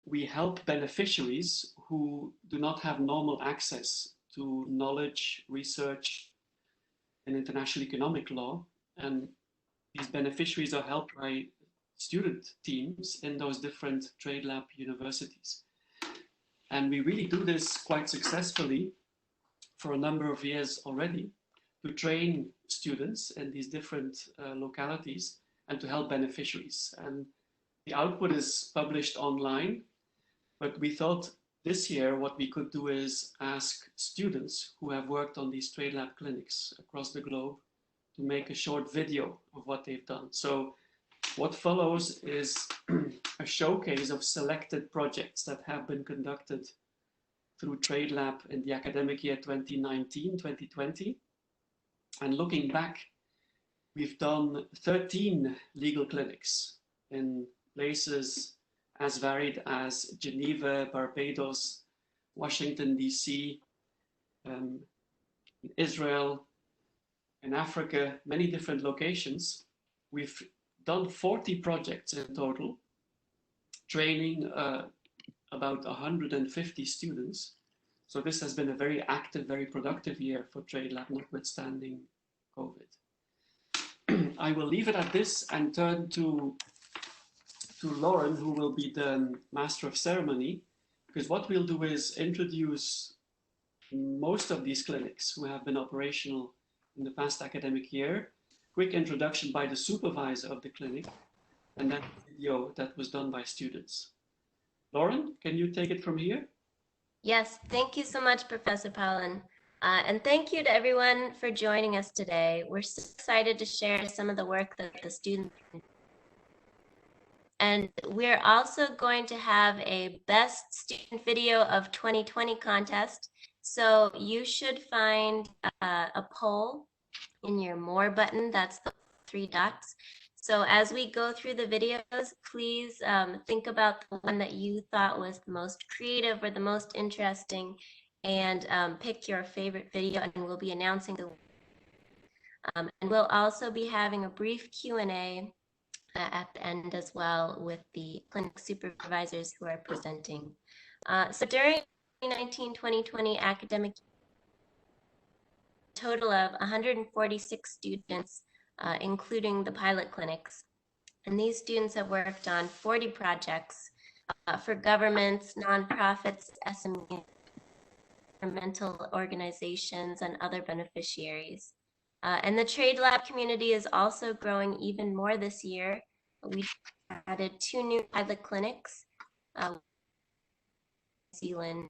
we help beneficiaries who do not have normal access to knowledge, research, and international economic law. And these beneficiaries are helped by student teams in those different TradeLab universities. And we really do this quite successfully for a number of years already to train students in these different localities and to help beneficiaries. And the output is published online, but we thought this year what we could do is ask students who have worked on these TradeLab clinics across the globe to make a short video of what they've done. So what follows is a showcase of selected projects that have been conducted through TradeLab in the academic year 2019-2020. And looking back, we've done 13 legal clinics in places as varied as Geneva, Barbados, Washington, DC, Israel, in Africa, many different locations. We've done 40 projects in total, training about 150 students. So this has been a very active, very productive year for TradeLab, notwithstanding COVID. I will leave it at this and turn to Lauren, who will be the master of ceremony, because what we'll do is introduce most of these clinics who have been operational in the past academic year, quick introduction by the supervisor of the clinic, and then a video that was done by students. Lauren, can you take it from here? Yes, thank you so much, Professor Paulin. And thank you to everyone for joining us today. We're so excited to share some of the work that the students. And we're also going to have a Best Student Video of 2020 contest. So you should find a poll in your More button. That's the 3 dots. So as we go through the videos, please think about the one that you thought was the most creative or the most interesting, and pick your favorite video, and we'll be announcing the and we'll also be having a brief Q&A at the end as well with the clinic supervisors who are presenting. So during 2019-2020 academic total of 146 students, including the pilot clinics. And these students have worked on 40 projects for governments, nonprofits, SMEs, environmental organizations, and other beneficiaries. And the TradeLab community is also growing even more this year. We added 2 new pilot clinics in New Zealand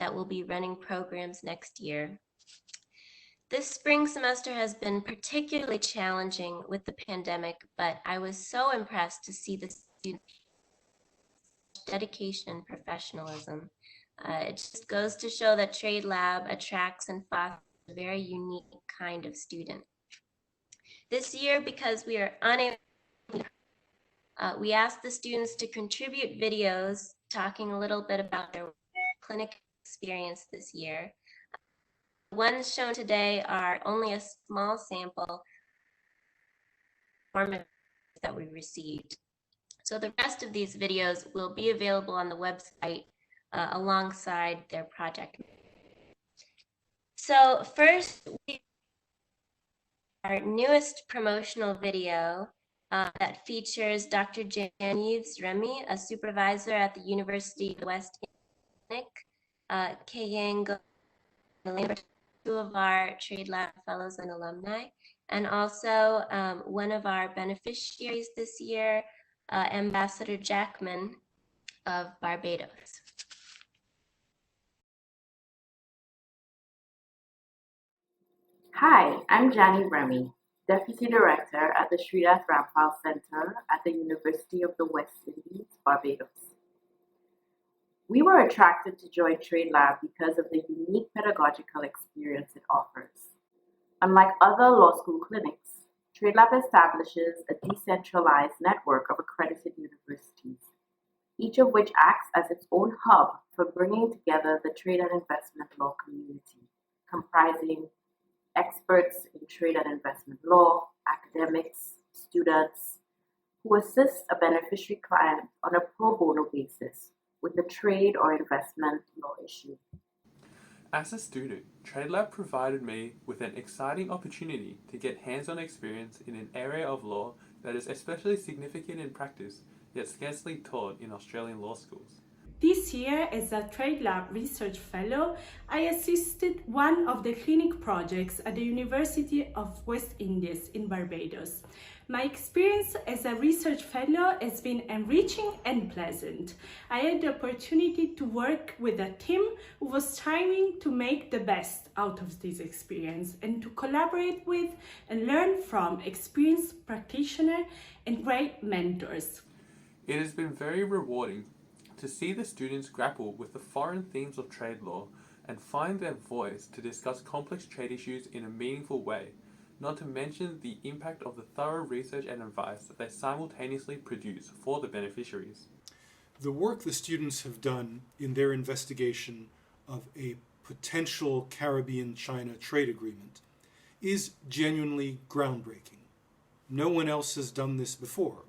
that will be running programs next year. This spring semester has been particularly challenging with the pandemic, but I was so impressed to see the students' dedication and professionalism. It just goes to show that TradeLab attracts and fosters a very unique kind of student. This year, because we are unable, we asked the students to contribute videos talking a little bit about their clinic experience this year. The ones shown today are only a small sample that we received. So the rest of these videos will be available on the website alongside their project. So first, our newest promotional video that features Dr. Jean-Yves Remy, a supervisor at the University of the West Clinic, Kayang, 2 of our TradeLab fellows and alumni, and also one of our beneficiaries this year, Ambassador Jackman of Barbados. Hi, I'm Jani Remy, Deputy Director at the Srinath Rampal Center at the University of the West Indies, Barbados. We were attracted to join TradeLab because of the unique pedagogical experience it offers. Unlike other law school clinics, TradeLab establishes a decentralized network of accredited universities, each of which acts as its own hub for bringing together the trade and investment law community, comprising experts in trade and investment law, academics, students, who assist a beneficiary client on a pro bono basis with a trade or investment law issue. As a student, TradeLab provided me with an exciting opportunity to get hands-on experience in an area of law that is especially significant in practice, yet scarcely taught in Australian law schools. This year, as a TradeLab Research Fellow, I assisted one of the clinic projects at the University of West Indies in Barbados. My experience as a research fellow has been enriching and pleasant. I had the opportunity to work with a team who was striving to make the best out of this experience and to collaborate with and learn from experienced practitioners and great mentors. It has been very rewarding to see the students grapple with the foreign themes of trade law and find their voice to discuss complex trade issues in a meaningful way, not to mention the impact of the thorough research and advice that they simultaneously produce for the beneficiaries. The work the students have done in their investigation of a potential Caribbean-China trade agreement is genuinely groundbreaking. No one else has done this before.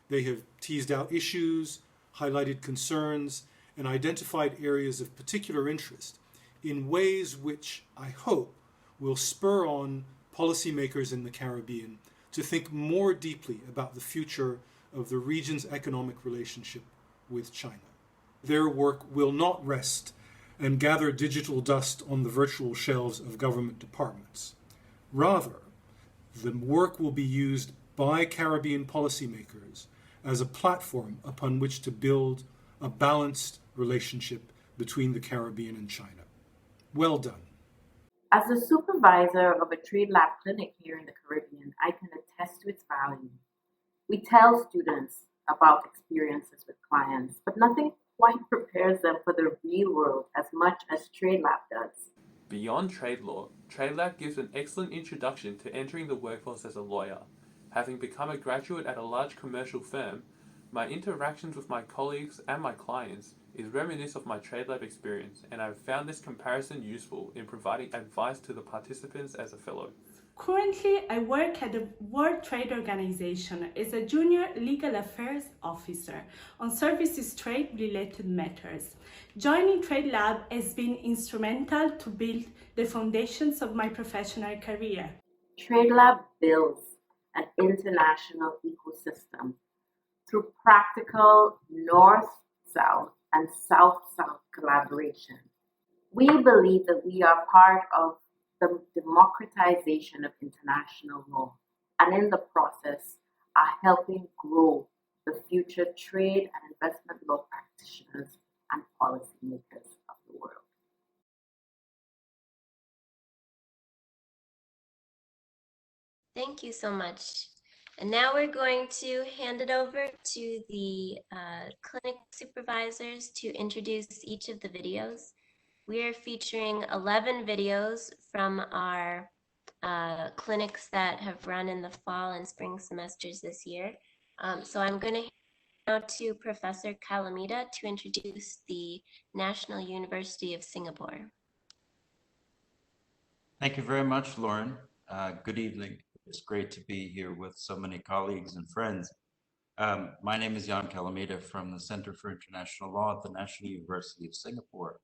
They have teased out issues, highlighted concerns, and identified areas of particular interest in ways which I hope will spur on policymakers in the Caribbean to think more deeply about the future of the region's economic relationship with China. Their work will not rest and gather digital dust on the virtual shelves of government departments. Rather, the work will be used by Caribbean policymakers as a platform upon which to build a balanced relationship between the Caribbean and China. Well done. As the supervisor of a TradeLab clinic here in the Caribbean, I can attest to its value. We tell students about experiences with clients, but nothing quite prepares them for the real world as much as TradeLab does. Beyond trade law, TradeLab gives an excellent introduction to entering the workforce as a lawyer. Having become a graduate at a large commercial firm, my interactions with my colleagues and my clients is reminiscent of my TradeLab experience, and I've found this comparison useful in providing advice to the participants as a fellow. Currently, I work at the World Trade Organization as a junior legal affairs officer on services trade-related matters. Joining TradeLab has been instrumental to build the foundations of my professional career. TradeLab builds an international ecosystem through practical North-South and South-South collaboration. We believe that we are part of the democratization of international law, and in the process are helping grow the future trade and investment law practitioners and policymakers of the world. Thank you so much. And now we're going to hand it over to the clinic supervisors to introduce each of the videos. We are featuring 11 videos from our clinics that have run in the fall and spring semesters this year. So I'm going to hand now to Professor Calamita to introduce the National University of Singapore. Thank you very much, Lauren. Good evening. It's great to be here with so many colleagues and friends. My name is Jan Calamita from the Center for International Law at the National University of Singapore.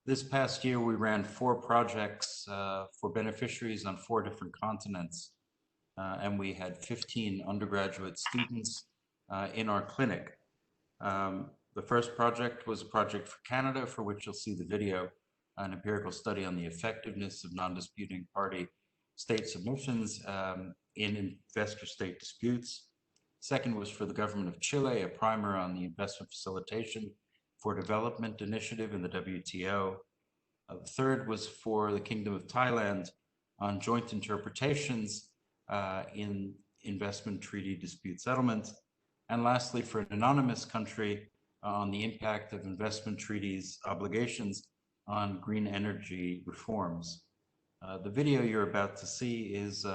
This past year, we ran 4 projects for beneficiaries on 4 different continents, and we had 15 undergraduate students in our clinic. The first project was a project for Canada, for which you'll see the video, an empirical study on the effectiveness of non-disputing party state submissions in investor-state disputes. Second was for the government of Chile, a primer on the investment facilitation for development initiative in the WTO. The third was for the Kingdom of Thailand on joint interpretations in investment treaty dispute settlements. And lastly, for an anonymous country on the impact of investment treaties obligations on green energy reforms. The video you're about to see is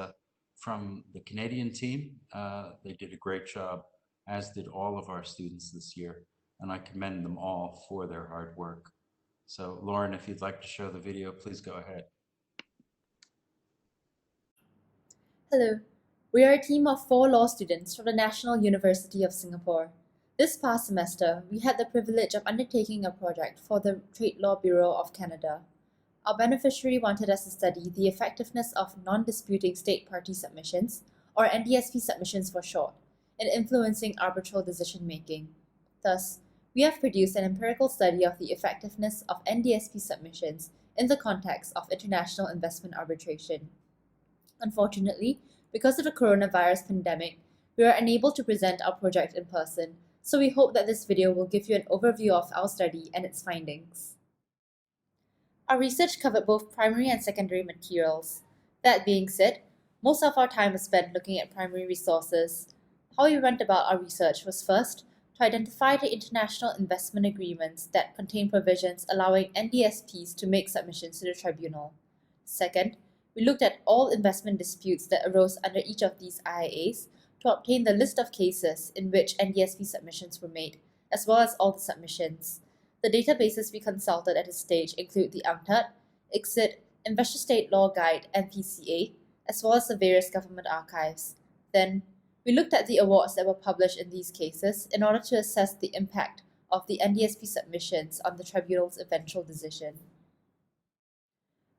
from the Canadian team. They did a great job, as did all of our students this year, and I commend them all for their hard work. So Lauren, if you'd like to show the video, please go ahead. Hello, we are a team of 4 law students from the National University of Singapore. This past semester, we had the privilege of undertaking a project for the Trade Law Bureau of Canada. Our beneficiary wanted us to study the effectiveness of non-disputing state party submissions, or NDSP submissions for short, in influencing arbitral decision-making. Thus, we have produced an empirical study of the effectiveness of NDSP submissions in the context of international investment arbitration. Unfortunately, because of the coronavirus pandemic, we are unable to present our project in person, so we hope that this video will give you an overview of our study and its findings. Our research covered both primary and secondary materials. That being said, most of our time was spent looking at primary resources. How we went about our research was first, to identify the international investment agreements that contain provisions allowing NDSPs to make submissions to the tribunal. Second, we looked at all investment disputes that arose under each of these IIAs to obtain the list of cases in which NDSP submissions were made, as well as all the submissions. The databases we consulted at this stage include the UNCTAD, ICSID, Investor State Law Guide, and PCA, as well as the various government archives. Then, we looked at the awards that were published in these cases in order to assess the impact of the NDSP submissions on the tribunal's eventual decision.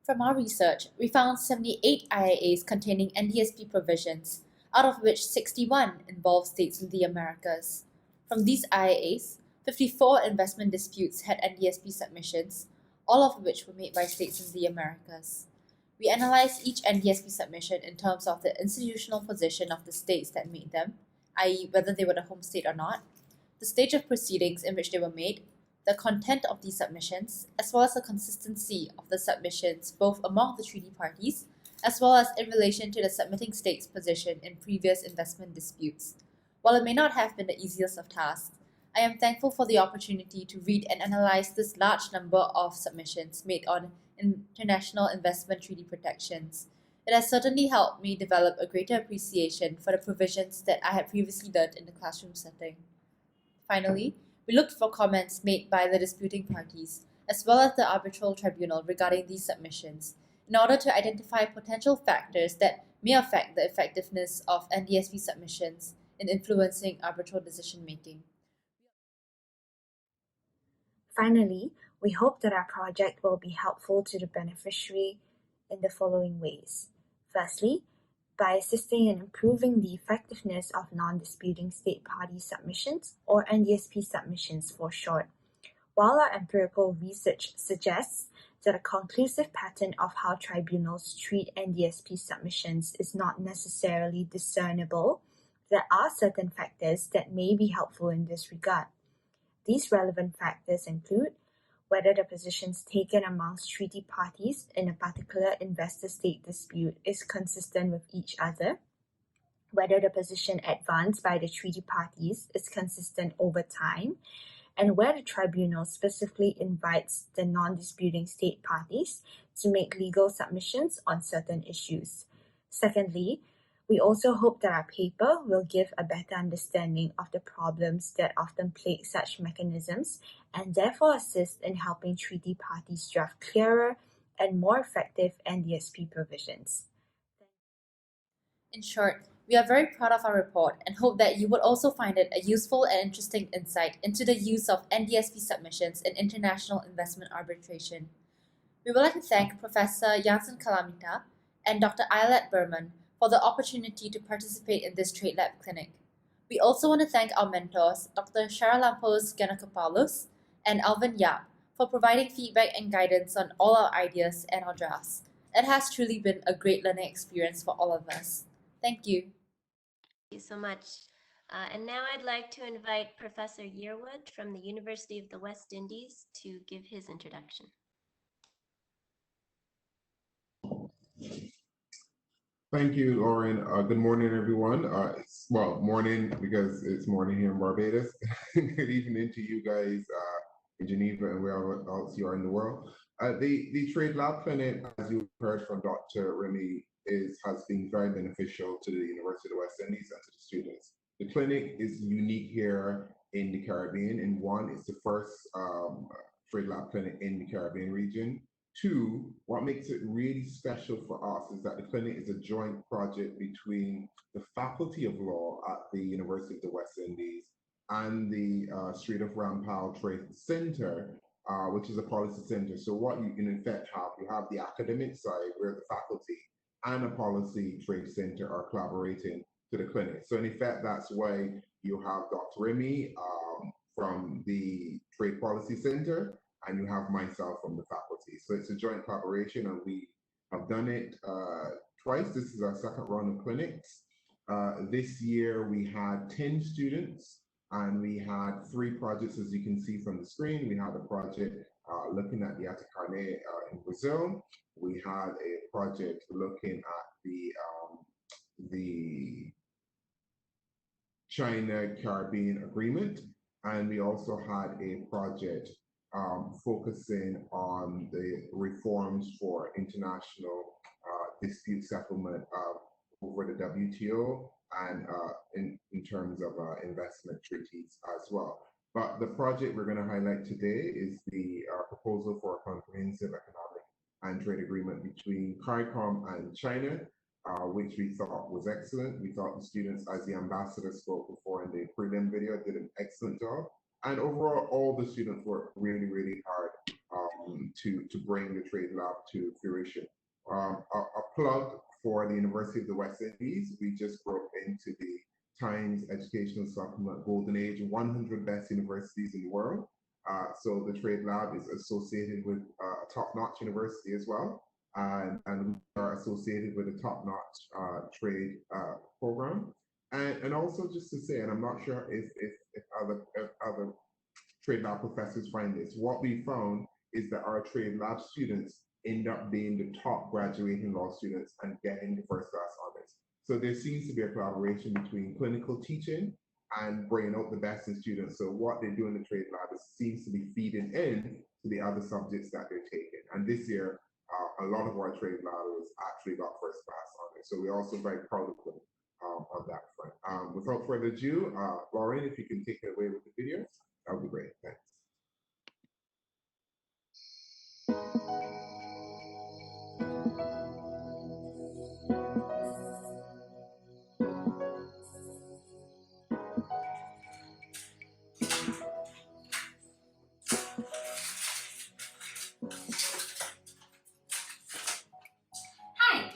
From our research, we found 78 IIAs containing NDSP provisions, out of which 61 involve states in the Americas. From these IIAs, 54 investment disputes had NDSP submissions, all of which were made by states in the Americas. We analyzed each NDSP submission in terms of the institutional position of the states that made them, i.e. whether they were the home state or not, the stage of proceedings in which they were made, the content of these submissions, as well as the consistency of the submissions both among the treaty parties, as well as in relation to the submitting state's position in previous investment disputes. While it may not have been the easiest of tasks, I am thankful for the opportunity to read and analyze this large number of submissions made on international investment treaty protections. It has certainly helped me develop a greater appreciation for the provisions that I had previously learned in the classroom setting. Finally, we looked for comments made by the disputing parties, as well as the arbitral tribunal regarding these submissions, in order to identify potential factors that may affect the effectiveness of NDSP submissions in influencing arbitral decision-making. Finally, we hope that our project will be helpful to the beneficiary in the following ways. Firstly, by assisting in improving the effectiveness of non-disputing state party submissions, or NDSP submissions for short. While our empirical research suggests that a conclusive pattern of how tribunals treat NDSP submissions is not necessarily discernible, there are certain factors that may be helpful in this regard. These relevant factors include whether the positions taken amongst treaty parties in a particular investor-state dispute is consistent with each other, whether the position advanced by the treaty parties is consistent over time, and where the tribunal specifically invites the non-disputing state parties to make legal submissions on certain issues. Secondly, we also hope that our paper will give a better understanding of the problems that often plague such mechanisms and therefore assist in helping treaty parties draft clearer and more effective NDSP provisions. In short, we are very proud of our report and hope that you would also find it a useful and interesting insight into the use of NDSP submissions in international investment arbitration. We would like to thank Professor Janssen Kalamita and Dr. Ayelet Berman for the opportunity to participate in this TradeLab clinic. We also want to thank our mentors, Dr. Charalampos Giannakopoulos and Alvin Yap, for providing feedback and guidance on all our ideas and our drafts. It has truly been a great learning experience for all of us. Thank you. Thank you so much. And now I'd like to invite Professor Yearwood from the University of the West Indies to give his introduction. Thank you, Lauren. Good morning, everyone. Morning because it's morning here in Barbados. Good evening to you guys in Geneva and wherever else you are in the world. The TradeLab clinic, as you heard from Dr. Remy, has been very beneficial to the University of the West Indies and to the students. The clinic is unique here in the Caribbean. In one, it's the first TradeLab clinic in the Caribbean region. Two, what makes it really special for us is that the clinic is a joint project between the Faculty of Law at the University of the West Indies and the Street of Rampal Trade Center, which is a policy center. So what you in effect have, you have the academic side where the faculty and a policy trade center are collaborating to the clinic. So in effect, that's why you have Dr. Remy from the Trade Policy Center, and you have myself from the faculty. So it's a joint collaboration, and we have done it twice. This is our second round of clinics. This year we had 10 students, and we had 3 projects, as you can see from the screen. We had a project looking at the Atacane in Brazil. We had a project looking at the China-Caribbean Agreement, and we also had a project focusing on the reforms for international dispute settlement over the WTO and in terms of investment treaties as well. But the project we're going to highlight today is the proposal for a comprehensive economic and trade agreement between CARICOM and China, which we thought was excellent. We thought the students, as the ambassador spoke before in the prelim video, did an excellent job. And overall, all the students worked really, really hard to bring the TradeLab to fruition. A plug for the University of the West Indies. We just broke into the Times Educational Supplement Golden Age 100 best universities in the world. So the TradeLab is associated with a top-notch university as well. And we are associated with a top-notch trade program. And also just to say, and I'm not sure if other TradeLab professors find this, what we found is that our TradeLab students end up being the top graduating law students and getting the first class honors. So there seems to be a collaboration between clinical teaching and bringing out the best in students. So what they do in the TradeLab seems to be feeding in to the other subjects that they're taking. And this year, a lot of our TradeLabbers actually got first class honors. So we're also very proud of them on that front. Without further ado, Lauren, if you can take it away with the video, that would be great. Thanks.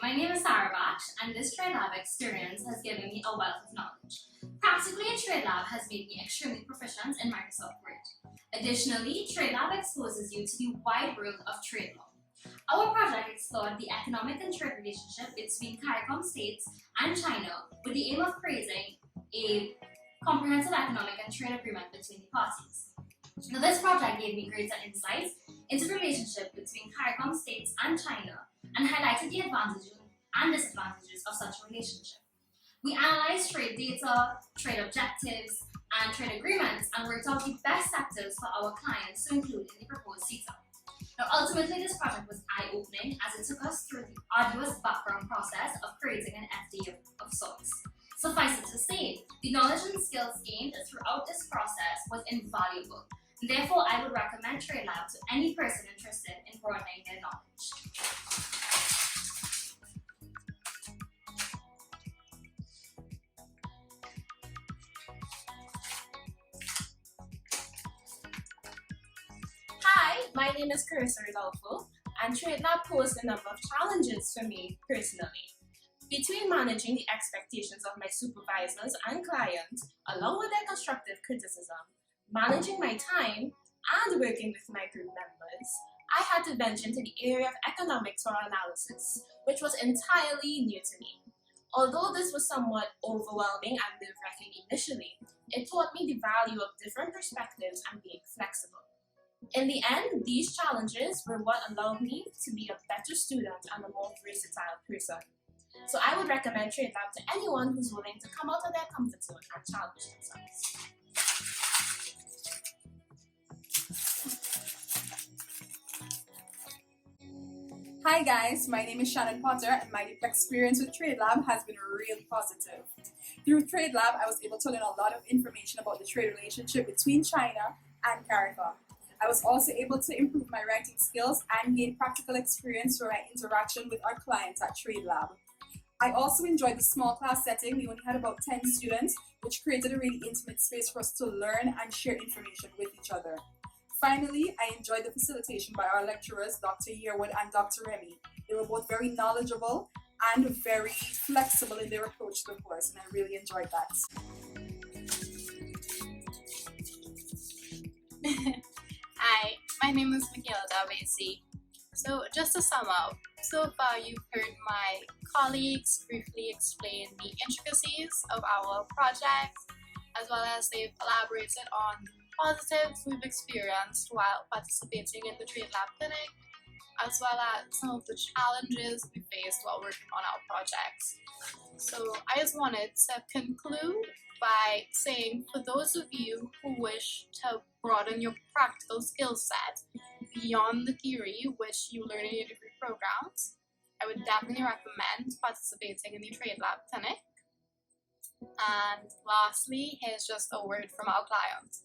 My name is Sarah Batch, and this TradeLab experience has given me a wealth of knowledge. Practically, TradeLab has made me extremely proficient in Microsoft Word. Additionally, TradeLab exposes you to the wide world of trade law. Our project explored the economic and trade relationship between CARICOM states and China with the aim of creating a comprehensive economic and trade agreement between the parties. Now, this project gave me greater insights into the relationship between CARICOM states and China and highlighted the advantages and disadvantages of such a relationship. We analyzed trade data, trade objectives, and trade agreements and worked out the best sectors for our clients to include in the proposed CETA. Now, ultimately, this project was eye-opening as it took us through the arduous background process of creating an FTA of sorts. Suffice it to say, the knowledge and skills gained throughout this process was invaluable. Therefore, I would recommend TradeLab to any person interested in broadening their knowledge. Hi, my name is Carissa Rodolfo, and TradeLab posed a number of challenges for me personally. Between managing the expectations of my supervisors and clients, along with their constructive criticism, managing my time, and working with my group members, I had to venture into the area of economics or analysis, which was entirely new to me. Although this was somewhat overwhelming and nerve-wracking initially, it taught me the value of different perspectives and being flexible. In the end, these challenges were what allowed me to be a better student and a more versatile person. So I would recommend TradeLab to anyone who's willing to come out of their comfort zone and challenge themselves. Hi guys, my name is Shannon Panzer, and my experience with TradeLab has been really positive. Through TradeLab, I was able to learn a lot of information about the trade relationship between China and CARICOM. I was also able to improve my writing skills and gain practical experience through my interaction with our clients at TradeLab. I also enjoyed the small class setting. We only had about 10 students, which created a really intimate space for us to learn and share information with each other. Finally, I enjoyed the facilitation by our lecturers, Dr. Yearwood and Dr. Remy. They were both very knowledgeable and very flexible in their approach to the course, and I really enjoyed that. Hi, my name is Michaela Davesi. So just to sum up, so far you've heard my colleagues briefly explain the intricacies of our project, as well as they've elaborated on the positives we've experienced while participating in the TradeLab clinic, as well as some of the challenges we faced while working on our projects. So I just wanted to conclude by saying, for those of you who wish to broaden your practical skill set beyond the theory which you learn in your degree programs, I would definitely recommend participating in the TradeLab clinic. And lastly, here's just a word from our client.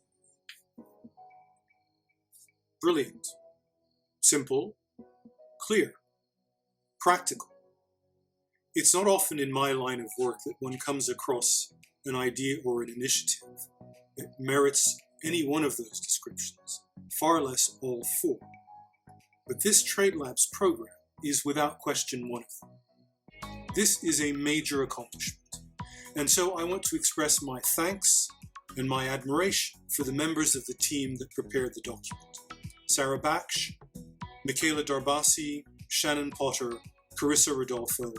Brilliant. Simple, clear, practical. It's not often in my line of work that one comes across an idea or an initiative that merits any one of those descriptions, far less all four. But this TradeLab's program is without question one of them. This is a major accomplishment, and so I want to express my thanks and my admiration for the members of the team that prepared the document. Sarah Baksh, Michaela Darbasi, Shannon Potter, Carissa Rodolfo,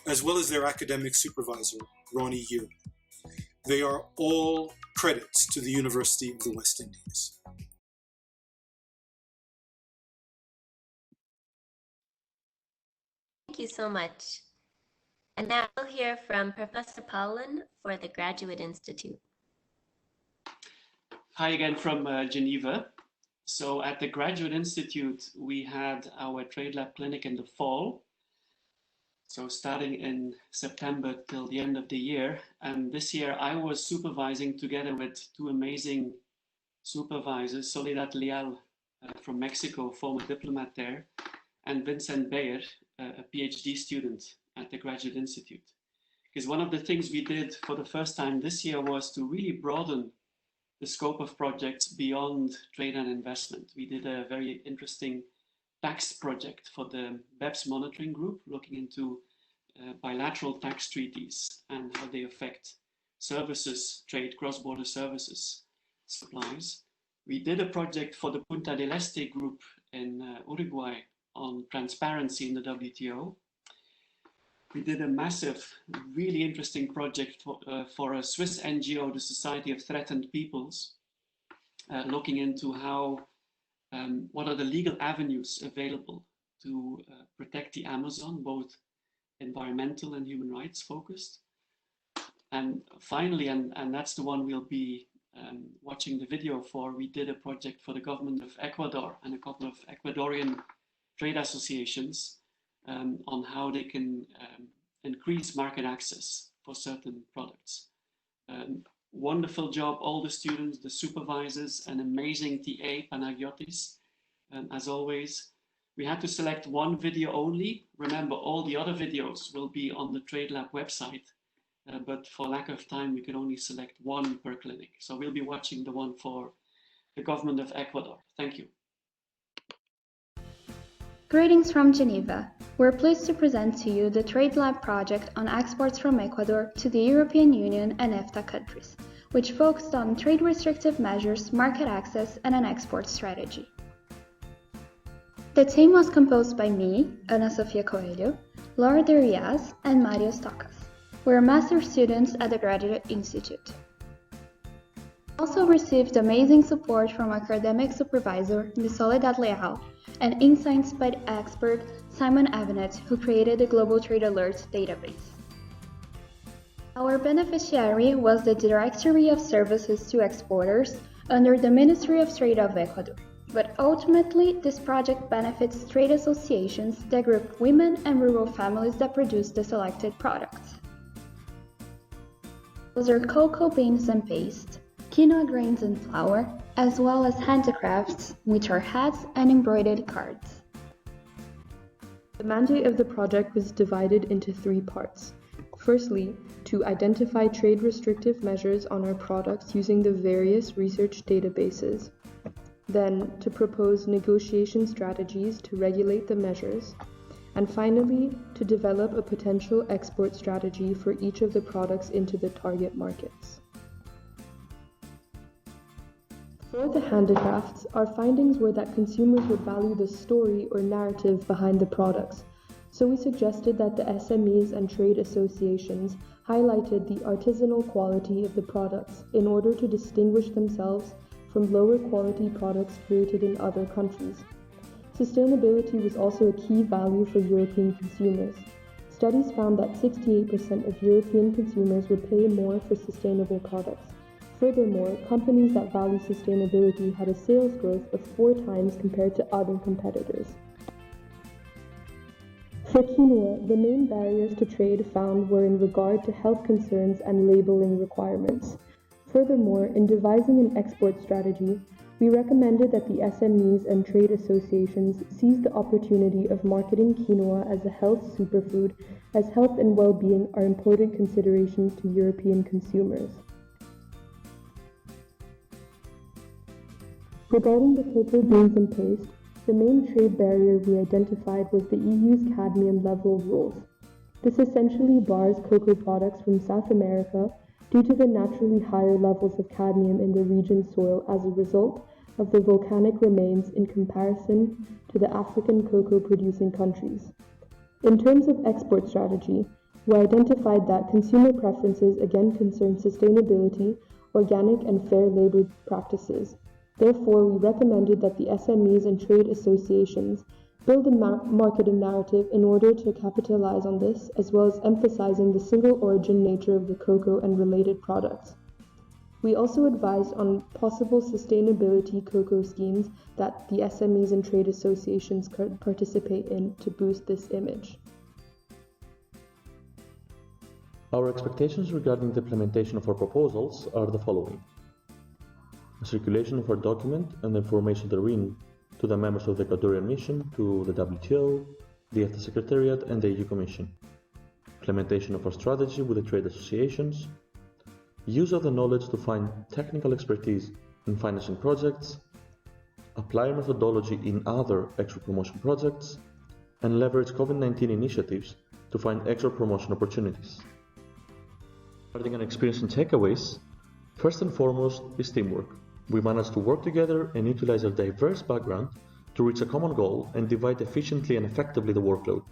as well as their academic supervisor, Ronnie Yearwood. They are all credits to the University of the West Indies. Thank you so much. And now we'll hear from Professor Paulin for the Graduate Institute. Hi again from Geneva. So at the Graduate Institute, we had our TradeLab clinic in the fall. So starting in September till the end of the year. And this year I was supervising together with two amazing supervisors, Soledad Leal from Mexico, former diplomat there, and Vincent Bayer, a PhD student at the Graduate Institute. Because one of the things we did for the first time this year was to really broaden the scope of projects beyond trade and investment. We did a very interesting tax project for the BEPS monitoring group, looking into bilateral tax treaties and how they affect services, trade, cross-border services supplies. We did a project for the Punta del Este group in Uruguay on transparency in the WTO. We did a massive, really interesting project for a Swiss NGO, the Society of Threatened Peoples, looking into how what are the legal avenues available to protect the Amazon, both environmental and human rights focused. And finally, and that's the one we'll be watching the video for, we did a project for the government of Ecuador and a couple of Ecuadorian trade associations on how they can increase market access for certain products. Wonderful job, all the students, the supervisors, an amazing TA, Panagiotis, as always. We had to select one video only. Remember, all the other videos will be on the TradeLab website, but for lack of time, we could only select one per clinic. So we'll be watching the one for the government of Ecuador. Thank you. Greetings from Geneva. We're pleased to present to you the TradeLab project on exports from Ecuador to the European Union and EFTA countries, which focused on trade restrictive measures, market access, and an export strategy. The team was composed by me, Ana Sofia Coelho, Laura de Riaz, and Mario Stockas. We're master students at the Graduate Institute. We also received amazing support from academic supervisor Ms. Soledad Leal and InScience expert Simon Avenet, who created the Global Trade Alert database. Our beneficiary was the Directory of Services to Exporters under the Ministry of Trade of Ecuador. But ultimately, this project benefits trade associations that group women and rural families that produce the selected products. Those are cocoa beans and paste, quinoa grains and flour, as well as handicrafts, which are hats and embroidered cards. The mandate of the project was divided into 3 parts. Firstly, to identify trade restrictive measures on our products using the various research databases. Then, to propose negotiation strategies to regulate the measures. And finally, to develop a potential export strategy for each of the products into the target markets. For the handicrafts, our findings were that consumers would value the story or narrative behind the products. So we suggested that the SMEs and trade associations highlighted the artisanal quality of the products in order to distinguish themselves from lower quality products created in other countries. Sustainability was also a key value for European consumers. Studies found that 68% of European consumers would pay more for sustainable products. Furthermore, companies that value sustainability had a sales growth of 4 times compared to other competitors. For quinoa, the main barriers to trade found were in regard to health concerns and labeling requirements. Furthermore, in devising an export strategy, we recommended that the SMEs and trade associations seize the opportunity of marketing quinoa as a health superfood, as health and well-being are important considerations to European consumers. Regarding the cocoa beans and paste, the main trade barrier we identified was the EU's cadmium level rules. This essentially bars cocoa products from South America due to the naturally higher levels of cadmium in the region's soil as a result of the volcanic remains in comparison to the African cocoa producing countries. In terms of export strategy, we identified that consumer preferences again concern sustainability, organic and fair labor practices. Therefore, we recommended that the SMEs and trade associations build a marketing narrative in order to capitalize on this, as well as emphasizing the single origin nature of the cocoa and related products. We also advised on possible sustainability cocoa schemes that the SMEs and trade associations could participate in to boost this image. Our expectations regarding the implementation of our proposals are the following. The circulation of our document and the information therein to the members of the Ecuadorian mission, to the WTO, the EFTA Secretariat and the EU Commission. Implementation of our strategy with the trade associations. Use of the knowledge to find technical expertise in financing projects. Apply methodology in other export promotion projects. And leverage COVID-19 initiatives to find export promotion opportunities. Regarding an experience and takeaways, first and foremost is teamwork. We managed to work together and utilize our diverse background to reach a common goal and divide efficiently and effectively the workload.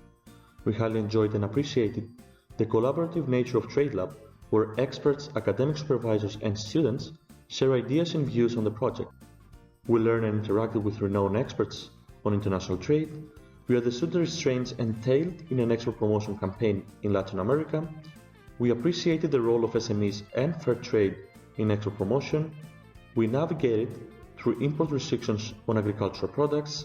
We highly enjoyed and appreciated the collaborative nature of TradeLab, where experts, academic supervisors, and students share ideas and views on the project. We learned and interacted with renowned experts on international trade. We are the student strains entailed in an export promotion campaign in Latin America. We appreciated the role of SMEs and fair trade in export promotion. We navigated through import restrictions on agricultural products,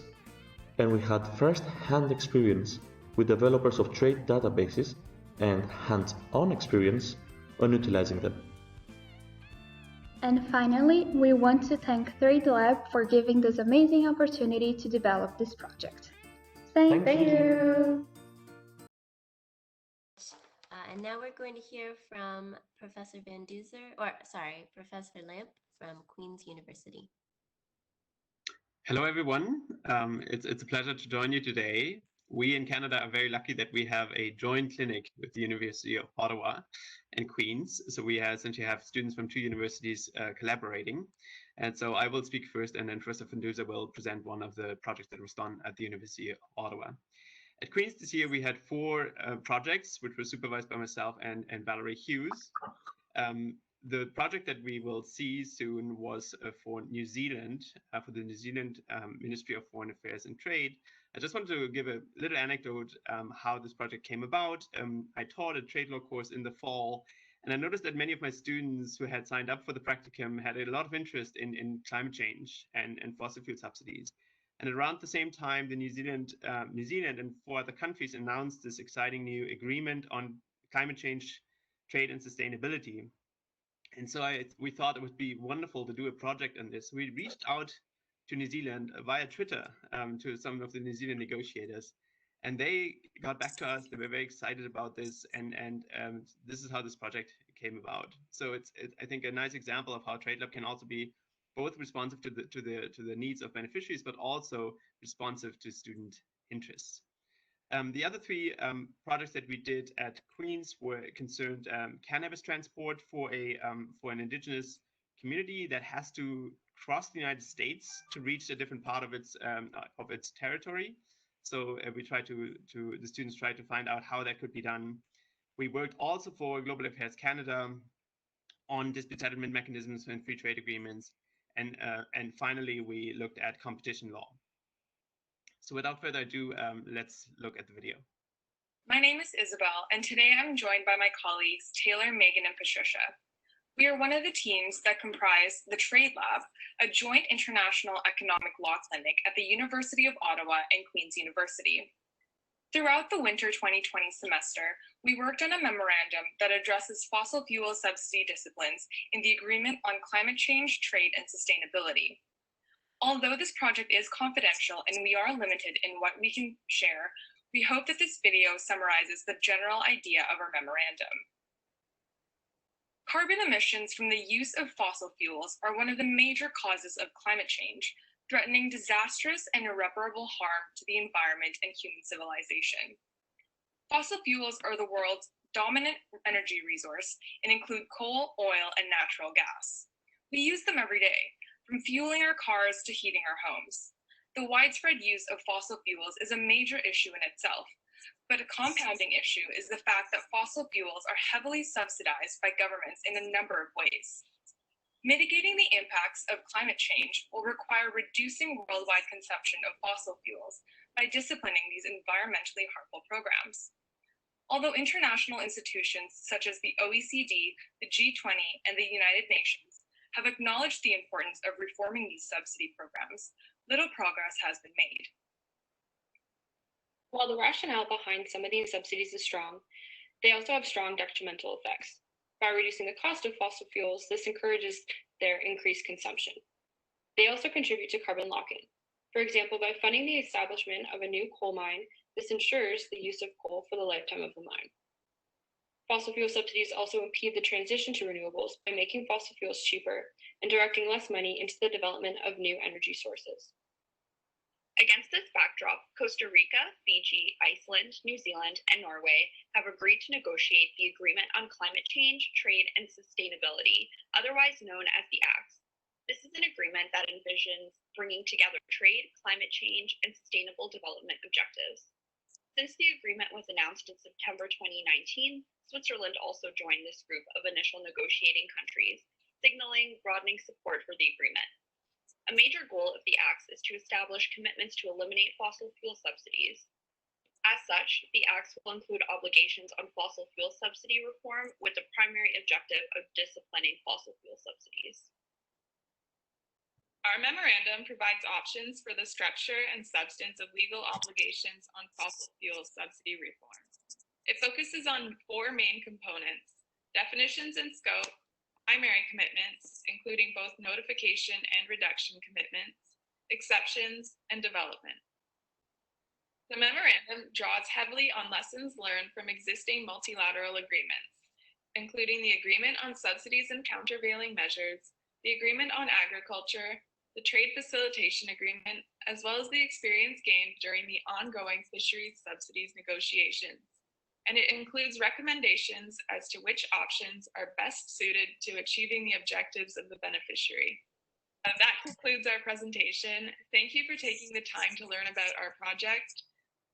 and we had first-hand experience with developers of trade databases and hands-on experience on utilizing them. And finally, we want to thank TradeLab for giving this amazing opportunity to develop this project. Thank you. And now we're going to hear from Professor Professor Lamp from Queen's University. Hello, everyone. It's a pleasure to join you today. We in Canada are very lucky that we have a joint clinic with the University of Ottawa and Queen's. So we essentially have students from 2 universities collaborating. And so I will speak first, and then Professor Panzer will present one of the projects that was done at the University of Ottawa. At Queen's this year, we had 4 projects, which were supervised by myself and Valerie Hughes. The project that we will see soon was for New Zealand, for the New Zealand Ministry of Foreign Affairs and Trade. I just wanted to give a little anecdote how this project came about. I taught a trade law course in the fall, and I noticed that many of my students who had signed up for the practicum had a lot of interest in climate change and fossil fuel subsidies. And around the same time, the New Zealand and 4 other countries announced this exciting new agreement on climate change, trade, and sustainability. And so we thought it would be wonderful to do a project on this. We reached out to New Zealand via Twitter to some of the New Zealand negotiators. And they got back to us. They were very excited about this, and this is how this project came about. So it's I think a nice example of how TradeLab can also be both responsive to the needs of beneficiaries, but also responsive to student interests. The other three projects that we did at Queen's were concerned cannabis transport for an indigenous community that has to cross the United States to reach a different part of its territory. So we try the students try to find out how that could be done. We worked also for Global Affairs Canada on dispute settlement mechanisms and free trade agreements, and finally we looked at competition law. So without further ado, let's look at the video. My name is Isabel, and today I'm joined by my colleagues Taylor, Megan, and Patricia. We are one of the teams that comprise the TradeLab, a joint international economic law clinic at the University of Ottawa and Queen's University. Throughout the winter 2020 semester, we worked on a memorandum that addresses fossil fuel subsidy disciplines in the Agreement on Climate Change, Trade, and Sustainability. Although this project is confidential and we are limited in what we can share, we hope that this video summarizes the general idea of our memorandum. Carbon emissions from the use of fossil fuels are one of the major causes of climate change, threatening disastrous and irreparable harm to the environment and human civilization. Fossil fuels are the world's dominant energy resource and include coal, oil, and natural gas. We use them every day, from fueling our cars to heating our homes. The widespread use of fossil fuels is a major issue in itself, but a compounding issue is the fact that fossil fuels are heavily subsidized by governments in a number of ways. Mitigating the impacts of climate change will require reducing worldwide consumption of fossil fuels by disciplining these environmentally harmful programs. Although international institutions such as the OECD, the G20, and the United Nations have acknowledged the importance of reforming these subsidy programs, little progress has been made. While the rationale behind some of these subsidies is strong, they also have strong detrimental effects. By reducing the cost of fossil fuels, this encourages their increased consumption. They also contribute to carbon lock-in. For example, by funding the establishment of a new coal mine, this ensures the use of coal for the lifetime of the mine. Fossil fuel subsidies also impede the transition to renewables by making fossil fuels cheaper and directing less money into the development of new energy sources. Against this backdrop, Costa Rica, Fiji, Iceland, New Zealand, and Norway have agreed to negotiate the Agreement on Climate Change, Trade, and Sustainability, otherwise known as the ACTS. This is an agreement that envisions bringing together trade, climate change, and sustainable development objectives. Since the agreement was announced in September 2019, Switzerland also joined this group of initial negotiating countries, signaling broadening support for the agreement. A major goal of the ACTS is to establish commitments to eliminate fossil fuel subsidies. As such, the ACTS will include obligations on fossil fuel subsidy reform with the primary objective of disciplining fossil fuel subsidies. Our memorandum provides options for the structure and substance of legal obligations on fossil fuel subsidy reform. It focuses on four main components: definitions and scope, primary commitments, including both notification and reduction commitments, exceptions, and development. The memorandum draws heavily on lessons learned from existing multilateral agreements, including the Agreement on Subsidies and Countervailing Measures, the Agreement on Agriculture, the Trade Facilitation Agreement, as well as the experience gained during the ongoing fisheries subsidies negotiations. And it includes recommendations as to which options are best suited to achieving the objectives of the beneficiary. That concludes our presentation. Thank you for taking the time to learn about our project.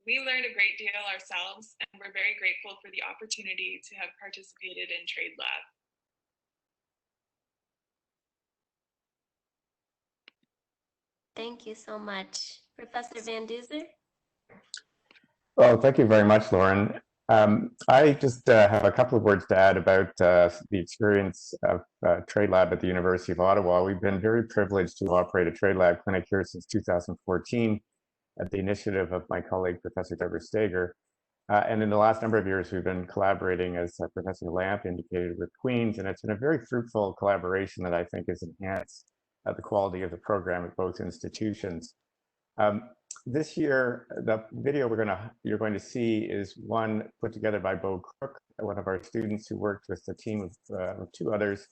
We learned a great deal ourselves, and we're very grateful for the opportunity to have participated in TradeLab. Thank you so much. Professor Van Duzer? Well, thank you very much, Lauren. I just have a couple of words to add about the experience of TradeLab at the University of Ottawa. We've been very privileged to operate a TradeLab clinic here since 2014 at the initiative of my colleague, Professor Deborah Steger. And in the last number of years, we've been collaborating, as Professor Lamp indicated, with Queen's, and it's been a very fruitful collaboration that I think has enhanced the quality of the program at both institutions. this year, the video you're going to see is one put together by Bo Crook, one of our students who worked with a team of two others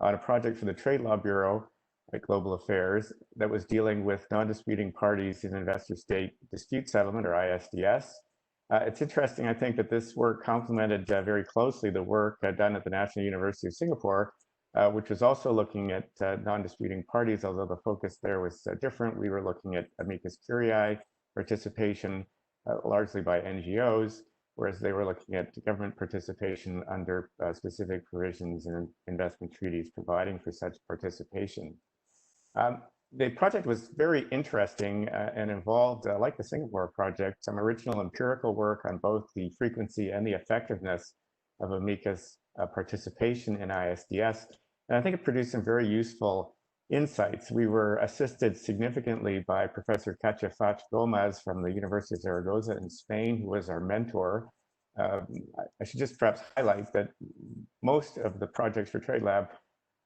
on a project for the Trade Law Bureau at Global Affairs that was dealing with non-disputing parties in investor-state dispute settlement, or ISDS. It's interesting, I think, that this work complemented very closely the work done at the National University of Singapore, which was also looking at non-disputing parties, although the focus there was different. We were looking at amicus curiae participation, largely by NGOs, whereas they were looking at government participation under specific provisions in investment treaties providing for such participation. The project was very interesting and involved, like the Singapore project, some original empirical work on both the frequency and the effectiveness of amicus participation in ISDS. And I think it produced some very useful insights. We were assisted significantly by Professor Katja Gomez from the University of Zaragoza in Spain, who was our mentor. I should just perhaps highlight that most of the projects for TradeLab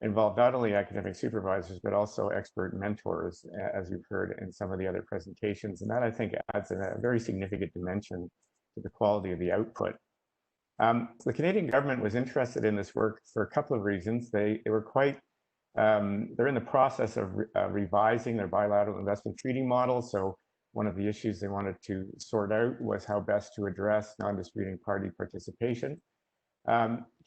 involve not only academic supervisors, but also expert mentors, as you've heard in some of the other presentations. And that, I think, adds a very significant dimension to the quality of the output. The Canadian government was interested in this work for a couple of reasons. They were quite, they're in the process of revising their bilateral investment treaty model. So one of the issues they wanted to sort out was how best to address non-disputing party participation.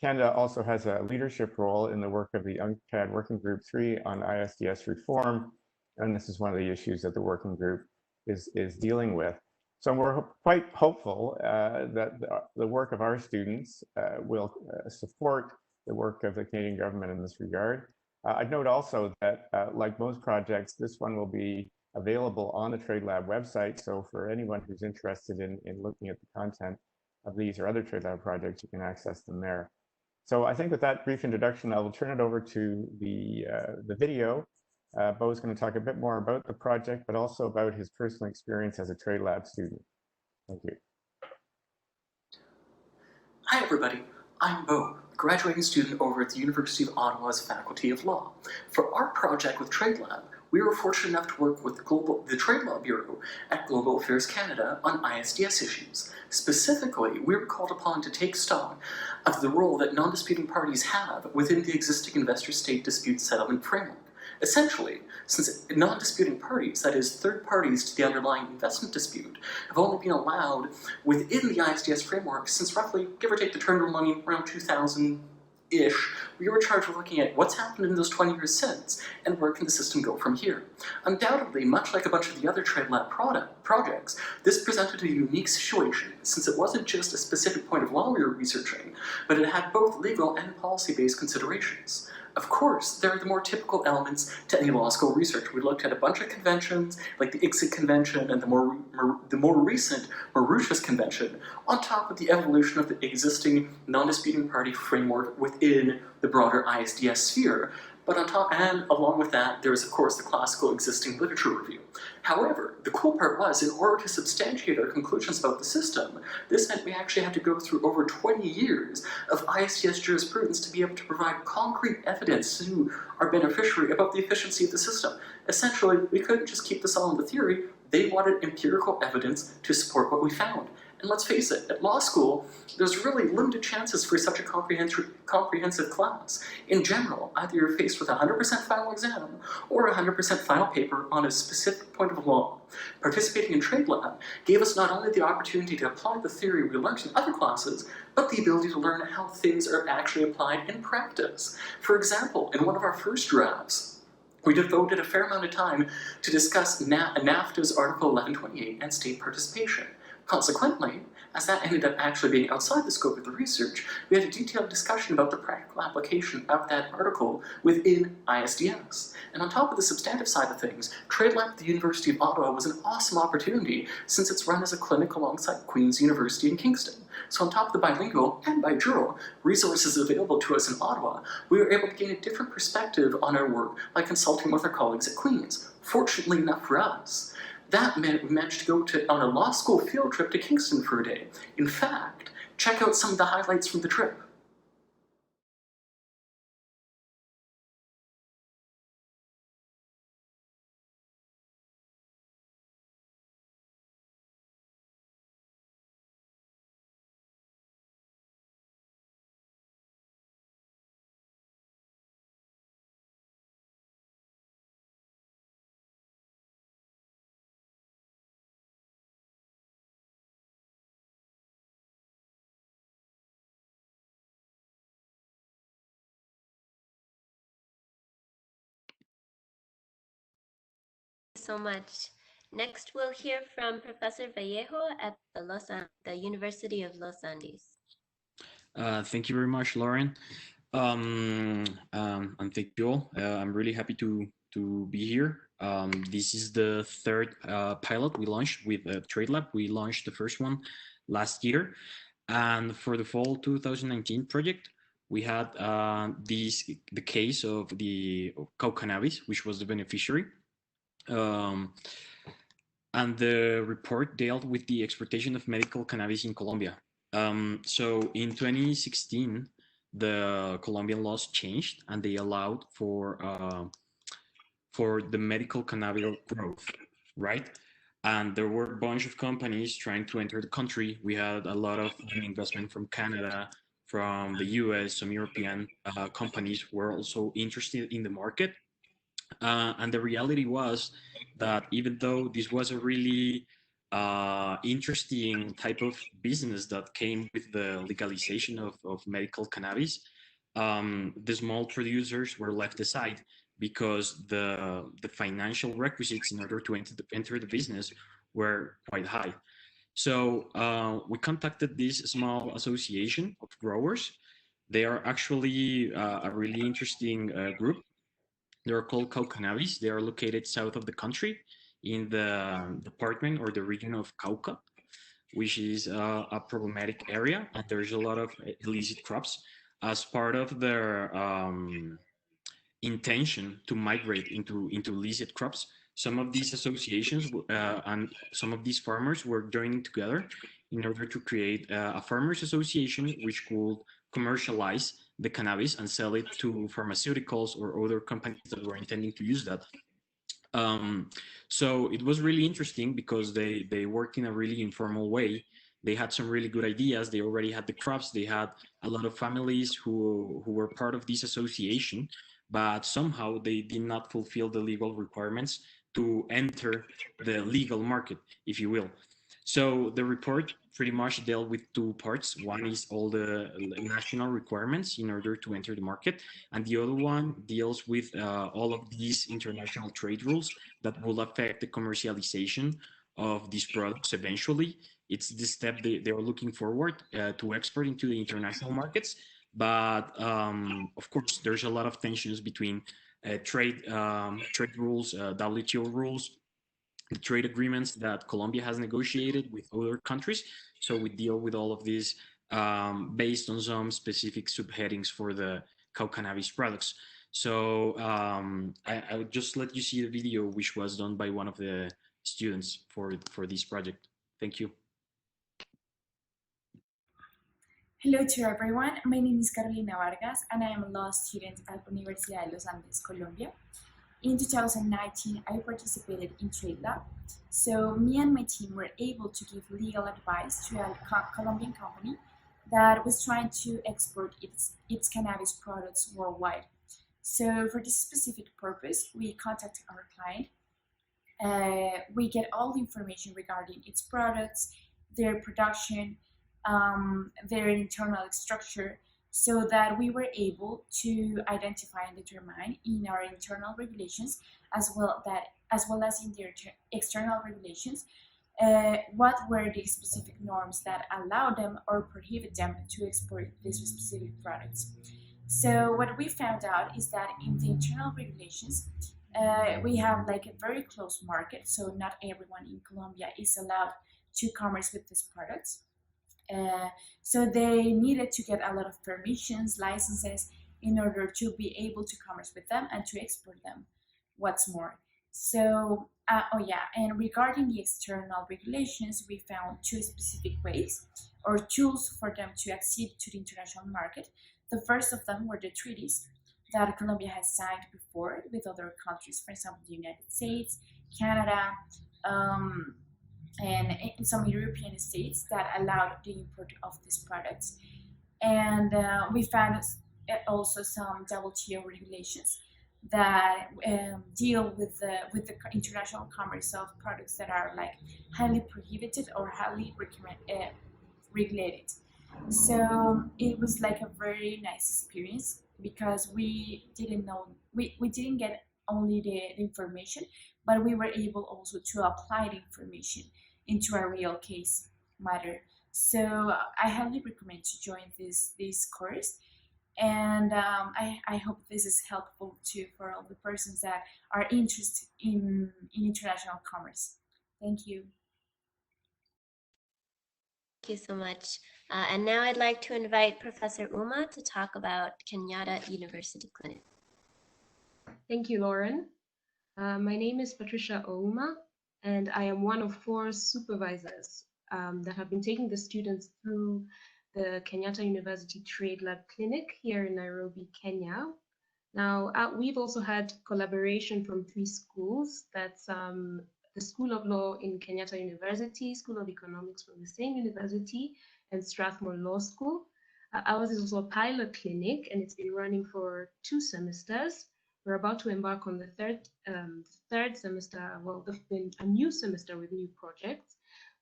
Canada also has a leadership role in the work of the UNCTAD Working Group 3 on ISDS reform, and this is one of the issues that the working group is dealing with. So we're quite hopeful that the work of our students will support the work of the Canadian government in this regard. I'd note also that, like most projects, this one will be available on the TradeLab website. So for anyone who's interested in looking at the content of these or other TradeLab projects, you can access them there. So I think with that brief introduction, I will turn it over to the video. Bo is going to talk a bit more about the project, but also about his personal experience as a TradeLab student. Thank you. Hi, everybody. I'm Bo, a graduating student over at the University of Ottawa's Faculty of Law. For our project with TradeLab, we were fortunate enough to work with the Trade Law Bureau at Global Affairs Canada on ISDS issues. Specifically, we were called upon to take stock of the role that non-disputing parties have within the existing investor-state dispute settlement framework. Essentially, since non-disputing parties, that is, third parties to the underlying investment dispute, have only been allowed within the ISDS framework since roughly, give or take the turn of the money, around 2000-ish, we were charged with looking at what's happened in those 20 years since, and where can the system go from here. Undoubtedly, much like a bunch of the other TradeLab projects, this presented a unique situation, since it wasn't just a specific point of law we were researching, but it had both legal and policy-based considerations. Of course, there are the more typical elements to any law school research. We looked at a bunch of conventions, like the ICSID Convention and the more recent Mauritius Convention, on top of the evolution of the existing non-disputing party framework within the broader ISDS sphere. But on top, and along with that, there is of course the classical existing literature review. However, the cool part was, in order to substantiate our conclusions about the system, this meant we actually had to go through over 20 years of ISDS jurisprudence to be able to provide concrete evidence to our beneficiary about the efficiency of the system. Essentially, we couldn't just keep this all in the theory, they wanted empirical evidence to support what we found. And let's face it, at law school, there's really limited chances for such a comprehensive class. In general, either you're faced with a 100% final exam or a 100% final paper on a specific point of law. Participating in TradeLab gave us not only the opportunity to apply the theory we learned in other classes, but the ability to learn how things are actually applied in practice. For example, in one of our first drafts, we devoted a fair amount of time to discuss NAFTA's Article 1128 and state participation. Consequently, as that ended up actually being outside the scope of the research, we had a detailed discussion about the practical application of that article within ISDS. And on top of the substantive side of things, TradeLab at the University of Ottawa was an awesome opportunity since it's run as a clinic alongside Queen's University in Kingston. So on top of the bilingual and bijural resources available to us in Ottawa, we were able to gain a different perspective on our work by consulting with our colleagues at Queen's. Fortunately enough for us, that meant we managed to go on a law school field trip to Kingston for a day. In fact, check out some of the highlights from the trip. so much. Next, we'll hear from Professor Vallejo at the University of Los Andes. Thank you very much, Lauren. And thank you all. I'm really happy to be here. This is the third pilot we launched with TradeLab. We launched the first one last year. And for the fall 2019 project, we had the case of the cow cannabis, which was the beneficiary. And the report dealt with the exportation of medical cannabis in Colombia. So in 2016, the Colombian laws changed and they allowed for the medical cannabis growth, right? And there were a bunch of companies trying to enter the country. We had a lot of investment from Canada, from the US, some European companies were also interested in the market. And the reality was that even though this was a really interesting type of business that came with the legalization of medical cannabis, the small producers were left aside because the financial requisites in order to enter the business were quite high. So we contacted this small association of growers. They are actually a really interesting group. They're called Cow Cannabis. They are located south of the country in the department or the region of Cauca, which is a problematic area, and there's a lot of illicit crops. As part of their intention to migrate into illicit crops, some of these associations and some of these farmers were joining together in order to create a farmers association which could commercialize the cannabis and sell it to pharmaceuticals or other companies that were intending to use that. So it was really interesting because they worked in a really informal way. They had some really good ideas. They already had the crops. They had a lot of families who were part of this association, but somehow they did not fulfill the legal requirements to enter the legal market, if you will. So the report pretty much dealt with two parts. One is all the national requirements in order to enter the market, and the other one deals with all of these international trade rules that will affect the commercialization of these products eventually. It's the step they are looking forward to export into the international markets. But of course, there's a lot of tensions between trade rules, WTO rules, the trade agreements that Colombia has negotiated with other countries. So we deal with all of these based on some specific subheadings for the cow cannabis products. So I would just let you see the video, which was done by one of the students for this project. Thank you. Hello to everyone. My name is Carolina Vargas, and I am a law student at Universidad de los Andes, Colombia. In 2019, I participated in TradeLab. So me and my team were able to give legal advice to a Colombian company that was trying to export its cannabis products worldwide. So for this specific purpose, we contacted our client. We get all the information regarding its products, their production, their internal structure, so that we were able to identify and determine in our internal regulations, as well as in their external regulations, what were the specific norms that allow them or prohibit them to export these specific products. So what we found out is that in the internal regulations, we have like a very closed market, so not everyone in Colombia is allowed to commerce with these products. So they needed to get a lot of permissions, licenses, in order to be able to commerce with them and to export them. What's more, so and regarding the external regulations, we found two specific ways or tools for them to accede to the international market. The first of them were the treaties that Colombia has signed before with other countries, for example, the United States, Canada, and in some European states that allowed the import of these products. And we found also some WTO regulations that deal with the international commerce of products that are like highly prohibited or highly regulated. So it was like a very nice experience because we didn't know, we didn't get only the information, but we were able also to apply the information into a real case matter. So I highly recommend to join this course, and I hope this is helpful too for all the persons that are interested in international commerce. Thank you. Thank you so much. And now I'd like to invite Professor Uma to talk about Kenyatta University Clinic. Thank you, Lauren. My name is Patricia Ouma, and I am one of 4 supervisors that have been taking the students through the Kenyatta University TradeLab Clinic here in Nairobi, Kenya. Now, we've also had collaboration from 3 schools. That's the School of Law in Kenyatta University, School of Economics from the same university, and Strathmore Law School. Ours is also a pilot clinic, and it's been running for 2 semesters. We're about to embark on the third semester. Well, there's been a new semester with new projects.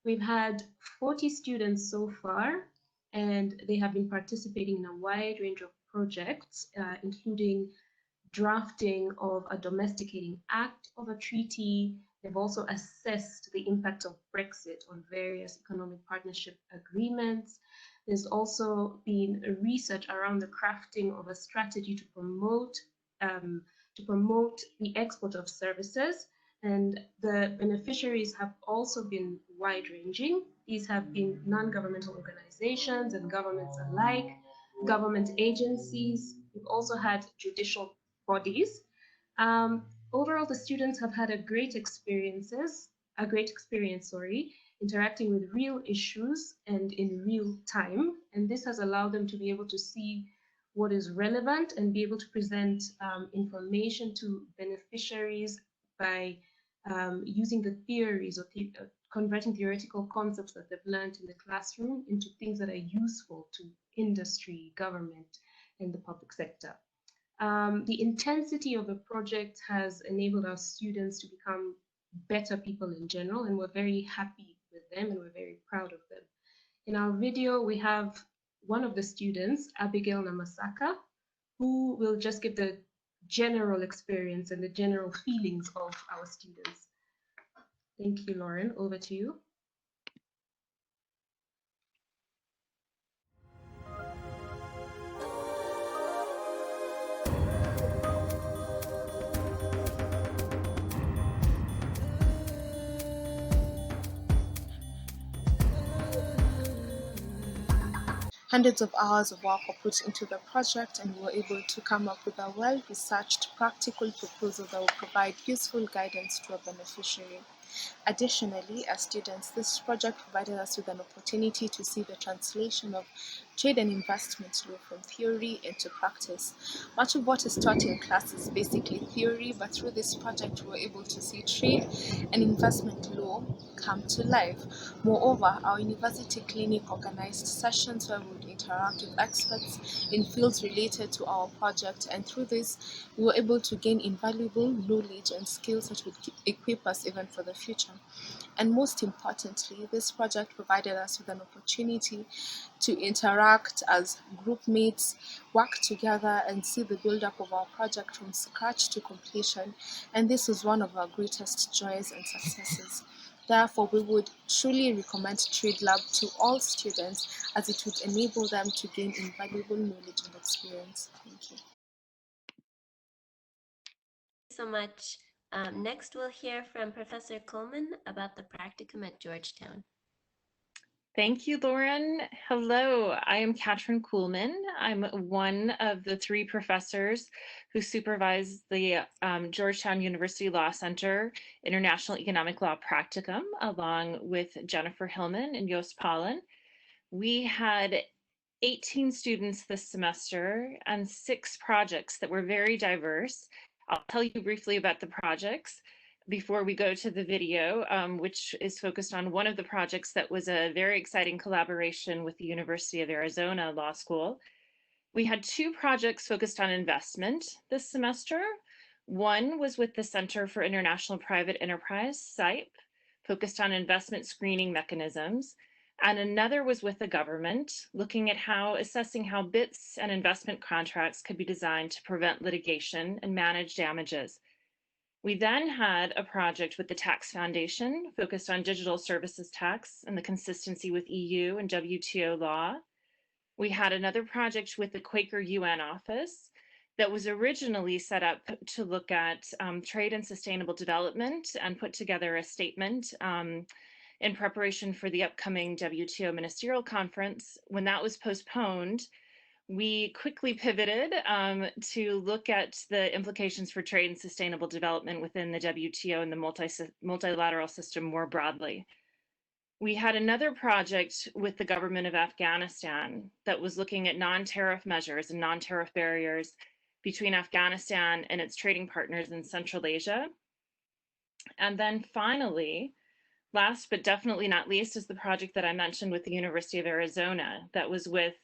We've had 40 students so far, and they have been participating in a wide range of projects, including drafting of a domesticating act of a treaty. They've also assessed the impact of Brexit on various economic partnership agreements. There's also been research around the crafting of a strategy to promote the export of services, and the beneficiaries have also been wide-ranging. These have been non-governmental organizations and governments alike, government agencies. We've also had judicial bodies. Overall, the students have had a great experience, interacting with real issues and in real time. And this has allowed them to be able to see what is relevant and be able to present information to beneficiaries by using the theories or converting theoretical concepts that they've learned in the classroom into things that are useful to industry, government, and the public sector. The intensity of the project has enabled our students to become better people in general, and we're very happy with them and we're very proud of them. In our video, we have one of the students, Abigail Namasaka, who will just give the general experience and the general feelings of our students. Thank you, Lauren. Over to you. Hundreds of hours of work were put into the project, and we were able to come up with a well-researched, practical proposal that will provide useful guidance to a beneficiary. Additionally, as students, this project provided us with an opportunity to see the translation of trade and investment law from theory into practice. Much of what is taught in class is basically theory, but through this project we were able to see trade and investment law come to life. Moreover, our university clinic organized sessions where we would interact with experts in fields related to our project, and through this we were able to gain invaluable knowledge and skills that would equip us even for the future. And most importantly, this project provided us with an opportunity to interact as group mates, work together, and see the build-up of our project from scratch to completion. And this was one of our greatest joys and successes. Therefore, we would truly recommend TradeLab to all students, as it would enable them to gain invaluable knowledge and experience. Thank you. Thank you so much. Next, we'll hear from Professor Kuhlman about the practicum at Georgetown. Thank you, Lauren. Hello, I am Kathryn Kuhlman. I'm one of the 3 professors who supervise the Georgetown University Law Center International Economic Law Practicum, along with Jennifer Hillman and Joost Pollen. We had 18 students this semester and 6 projects that were very diverse. I'll tell you briefly about the projects before we go to the video, which is focused on one of the projects that was a very exciting collaboration with the University of Arizona Law School. We had 2 projects focused on investment this semester. One was with the Center for International Private Enterprise, CIPE, focused on investment screening mechanisms. And another was with the government, looking at assessing how BITs and investment contracts could be designed to prevent litigation and manage damages. We then had a project with the Tax Foundation focused on digital services tax and the consistency with EU and WTO law. We had another project with the Quaker UN office that was originally set up to look at trade and sustainable development and put together a statement in preparation for the upcoming WTO ministerial conference. When that was postponed, we quickly pivoted to look at the implications for trade and sustainable development within the WTO and the multilateral system more broadly. We had another project with the government of Afghanistan that was looking at non-tariff measures and non-tariff barriers between Afghanistan and its trading partners in Central Asia. And then finally, last but definitely not least, is the project that I mentioned with the University of Arizona that was with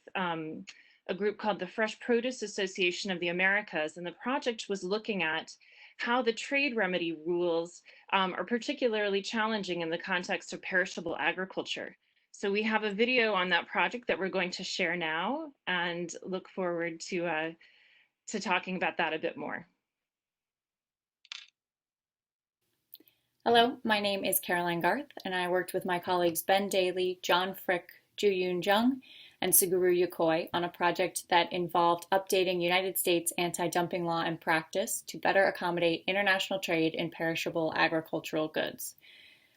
a group called the Fresh Produce Association of the Americas. And the project was looking at how the trade remedy rules are particularly challenging in the context of perishable agriculture. So we have a video on that project that we're going to share now and look forward to talking about that a bit more. Hello, my name is Caroline Garth, and I worked with my colleagues Ben Daly, John Frick, Ju-Yoon Jung, and Suguru Yokoi on a project that involved updating United States anti-dumping law and practice to better accommodate international trade in perishable agricultural goods.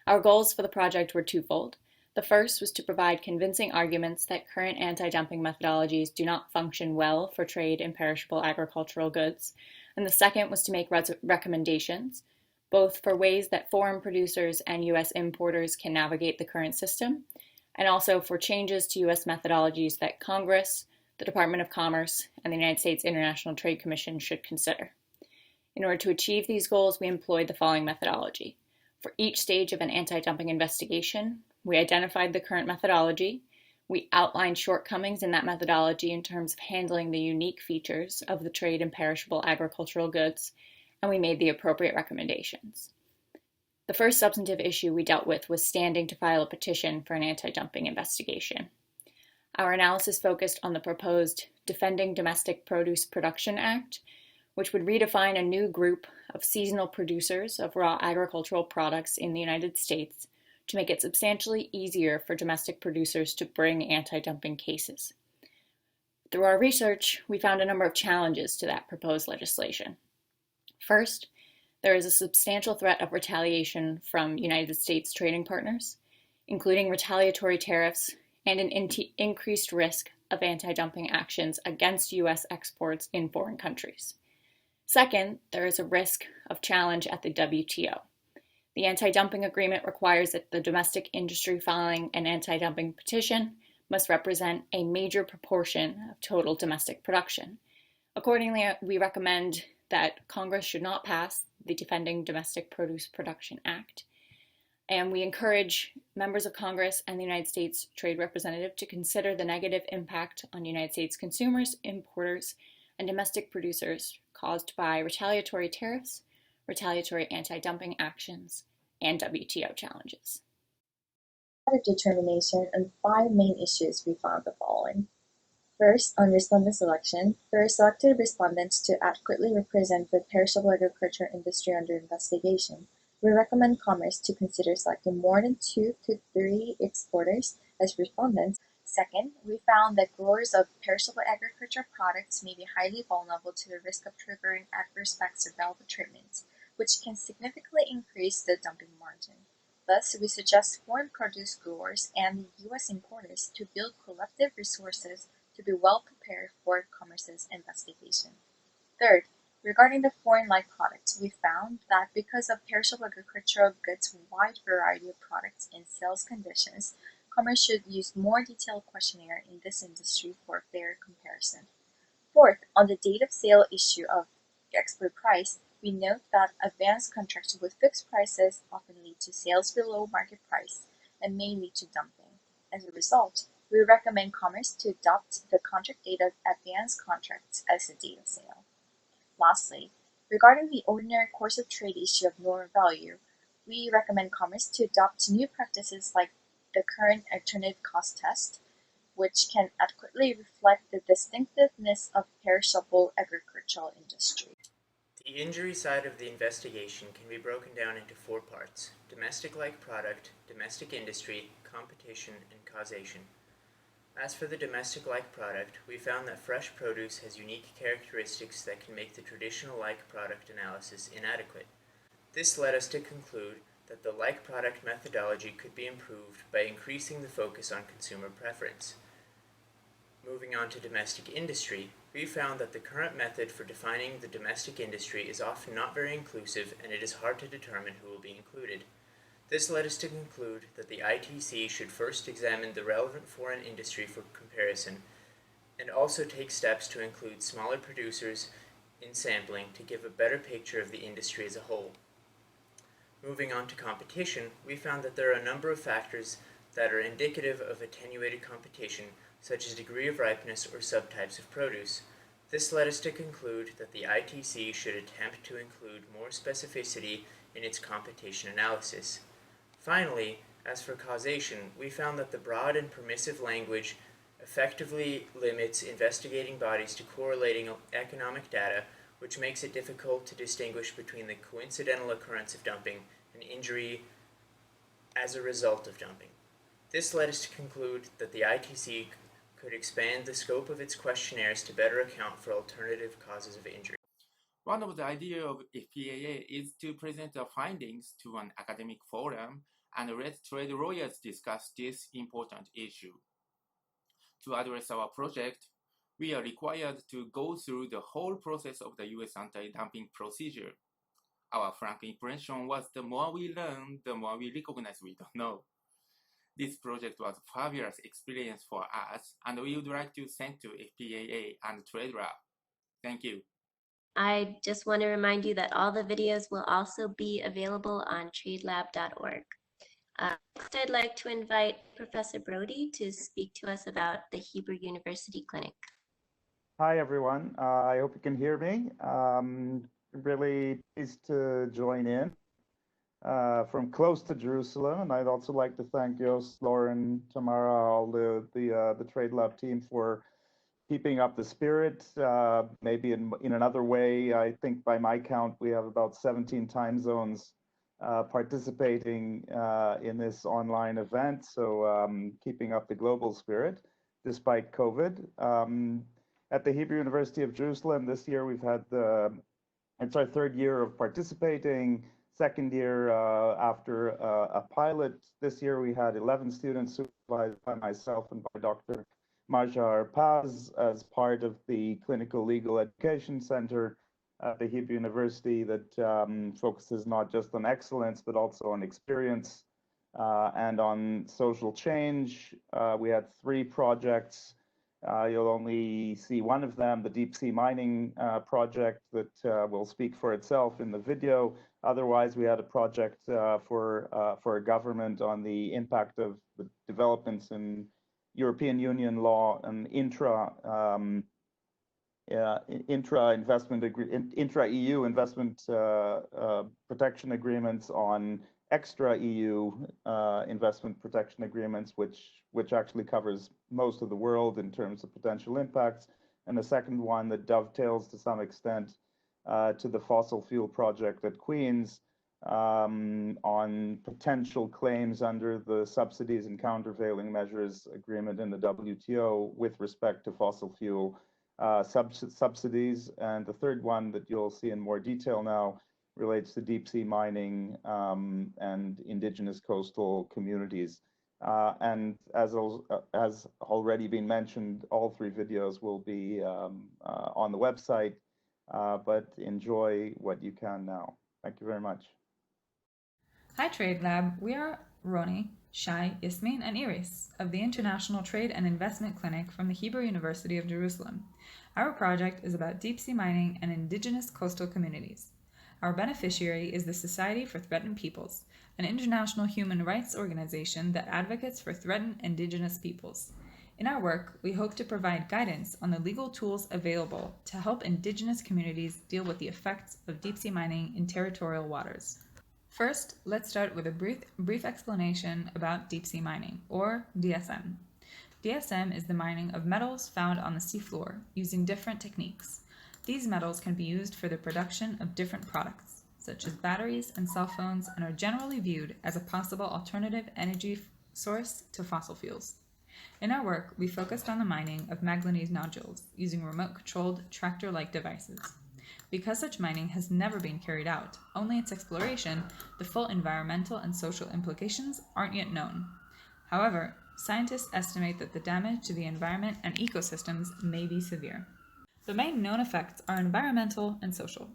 Our goals for the project were twofold. The first was to provide convincing arguments that current anti-dumping methodologies do not function well for trade in perishable agricultural goods, and the second was to make recommendations, both for ways that foreign producers and U.S. importers can navigate the current system, and also for changes to U.S. methodologies that Congress, the Department of Commerce, and the United States International Trade Commission should consider. In order to achieve these goals, we employed the following methodology. For each stage of an anti-dumping investigation, we identified the current methodology, we outlined shortcomings in that methodology in terms of handling the unique features of the trade in perishable agricultural goods, and we made the appropriate recommendations. The first substantive issue we dealt with was standing to file a petition for an anti-dumping investigation. Our analysis focused on the proposed Defending Domestic Produce Production Act, which would redefine a new group of seasonal producers of raw agricultural products in the United States to make it substantially easier for domestic producers to bring anti-dumping cases. Through our research, we found a number of challenges to that proposed legislation. First, there is a substantial threat of retaliation from United States trading partners, including retaliatory tariffs and an increased risk of anti-dumping actions against U.S. exports in foreign countries. Second, there is a risk of challenge at the WTO. The anti-dumping agreement requires that the domestic industry filing an anti-dumping petition must represent a major proportion of total domestic production. Accordingly, we recommend that Congress should not pass the Defending Domestic Produce Production Act. And we encourage members of Congress and the United States Trade Representative to consider the negative impact on United States consumers, importers, and domestic producers caused by retaliatory tariffs, retaliatory anti-dumping actions, and WTO challenges. A determination on 5 main issues, we found the following. First, on respondent selection, we selected respondents to adequately represent the perishable agriculture industry under investigation. We recommend Commerce to consider selecting more than 2 to 3 exporters as respondents. Second, we found that growers of perishable agriculture products may be highly vulnerable to the risk of triggering adverse effects of valuable treatment, which can significantly increase the dumping margin. Thus, we suggest foreign produce growers and U.S. importers to build collective resources to be well prepared for Commerce's investigation. Third, regarding the foreign-like products, we found that because of perishable agricultural goods' wide variety of products and sales conditions, Commerce should use more detailed questionnaire in this industry for fair comparison. Fourth, on the date of sale issue of export price, we note that advanced contracts with fixed prices often lead to sales below market price and may lead to dumping. As a result, we recommend Commerce to adopt the contract date of advanced contracts as the date of sale. Lastly, regarding the ordinary course of trade issue of normal value, we recommend Commerce to adopt new practices like the current alternative cost test, which can adequately reflect the distinctiveness of perishable agricultural industry. The injury side of the investigation can be broken down into 4 parts: domestic-like product, domestic industry, competition, and causation. As for the domestic-like product, we found that fresh produce has unique characteristics that can make the traditional like product analysis inadequate. This led us to conclude that the like product methodology could be improved by increasing the focus on consumer preference. Moving on to domestic industry, we found that the current method for defining the domestic industry is often not very inclusive, and it is hard to determine who will be included. This led us to conclude that the ITC should first examine the relevant foreign industry for comparison, and also take steps to include smaller producers in sampling to give a better picture of the industry as a whole. Moving on to competition, we found that there are a number of factors that are indicative of attenuated competition, such as degree of ripeness or subtypes of produce. This led us to conclude that the ITC should attempt to include more specificity in its competition analysis. Finally, as for causation, we found that the broad and permissive language effectively limits investigating bodies to correlating economic data, which makes it difficult to distinguish between the coincidental occurrence of dumping and injury as a result of dumping. This led us to conclude that the ITC could expand the scope of its questionnaires to better account for alternative causes of injury. One of the ideas of FPAA is to present the findings to an academic forum and let trade lawyers discuss this important issue. To address our project, we are required to go through the whole process of the US anti-dumping procedure. Our frank impression was the more we learn, the more we recognize we don't know. This project was a fabulous experience for us, and we would like to thank to FPAA and TradeLab. Thank you. I just want to remind you that all the videos will also be available on TradeLab.org. Next, I'd like to invite Professor Brody to speak to us about the Hebrew University Clinic. Hi, everyone. I hope you can hear me. Really pleased to join in from close to Jerusalem, and I'd also like to thank Yost, Lauren, Tamara, all the TradeLab team for keeping up the spirit. Maybe in another way, I think by my count, we have about 17 time zones participating in this online event, so keeping up the global spirit despite COVID. At the Hebrew University of Jerusalem this year, we've had it's our 3rd year of participating, 2nd year after a pilot. This year we had 11 students supervised by myself and by Dr. Majar Paz as part of the Clinical Legal Education Center at the Hebrew University that focuses not just on excellence, but also on experience and on social change. We had 3 projects. You'll only see one of them, the deep sea mining project that will speak for itself in the video. Otherwise, we had a project for a government on the impact of the developments in European Union law and intra-EU investment protection agreements on extra-EU investment protection agreements, which actually covers most of the world in terms of potential impacts, and the second one that dovetails to some extent to the fossil fuel project at Queen's on potential claims under the subsidies and countervailing measures agreement in the WTO with respect to fossil fuel subsidies. And the third one that you'll see in more detail now relates to deep sea mining and indigenous coastal communities. And as already been mentioned, all 3 videos will be on the website, but enjoy what you can now. Thank you very much. Hi TradeLab, we are Roni, Shai, Yasmin, and Iris of the International Trade and Investment Clinic from the Hebrew University of Jerusalem. Our project is about deep sea mining and indigenous coastal communities. Our beneficiary is the Society for Threatened Peoples, an international human rights organization that advocates for threatened indigenous peoples. In our work, we hope to provide guidance on the legal tools available to help indigenous communities deal with the effects of deep sea mining in territorial waters. First, let's start with a brief explanation about deep sea mining, or DSM. DSM is the mining of metals found on the seafloor using different techniques. These metals can be used for the production of different products, such as batteries and cell phones, and are generally viewed as a possible alternative energy source to fossil fuels. In our work, we focused on the mining of manganese nodules using remote-controlled tractor-like devices. Because such mining has never been carried out, only its exploration, the full environmental and social implications aren't yet known. However, scientists estimate that the damage to the environment and ecosystems may be severe. The main known effects are environmental and social.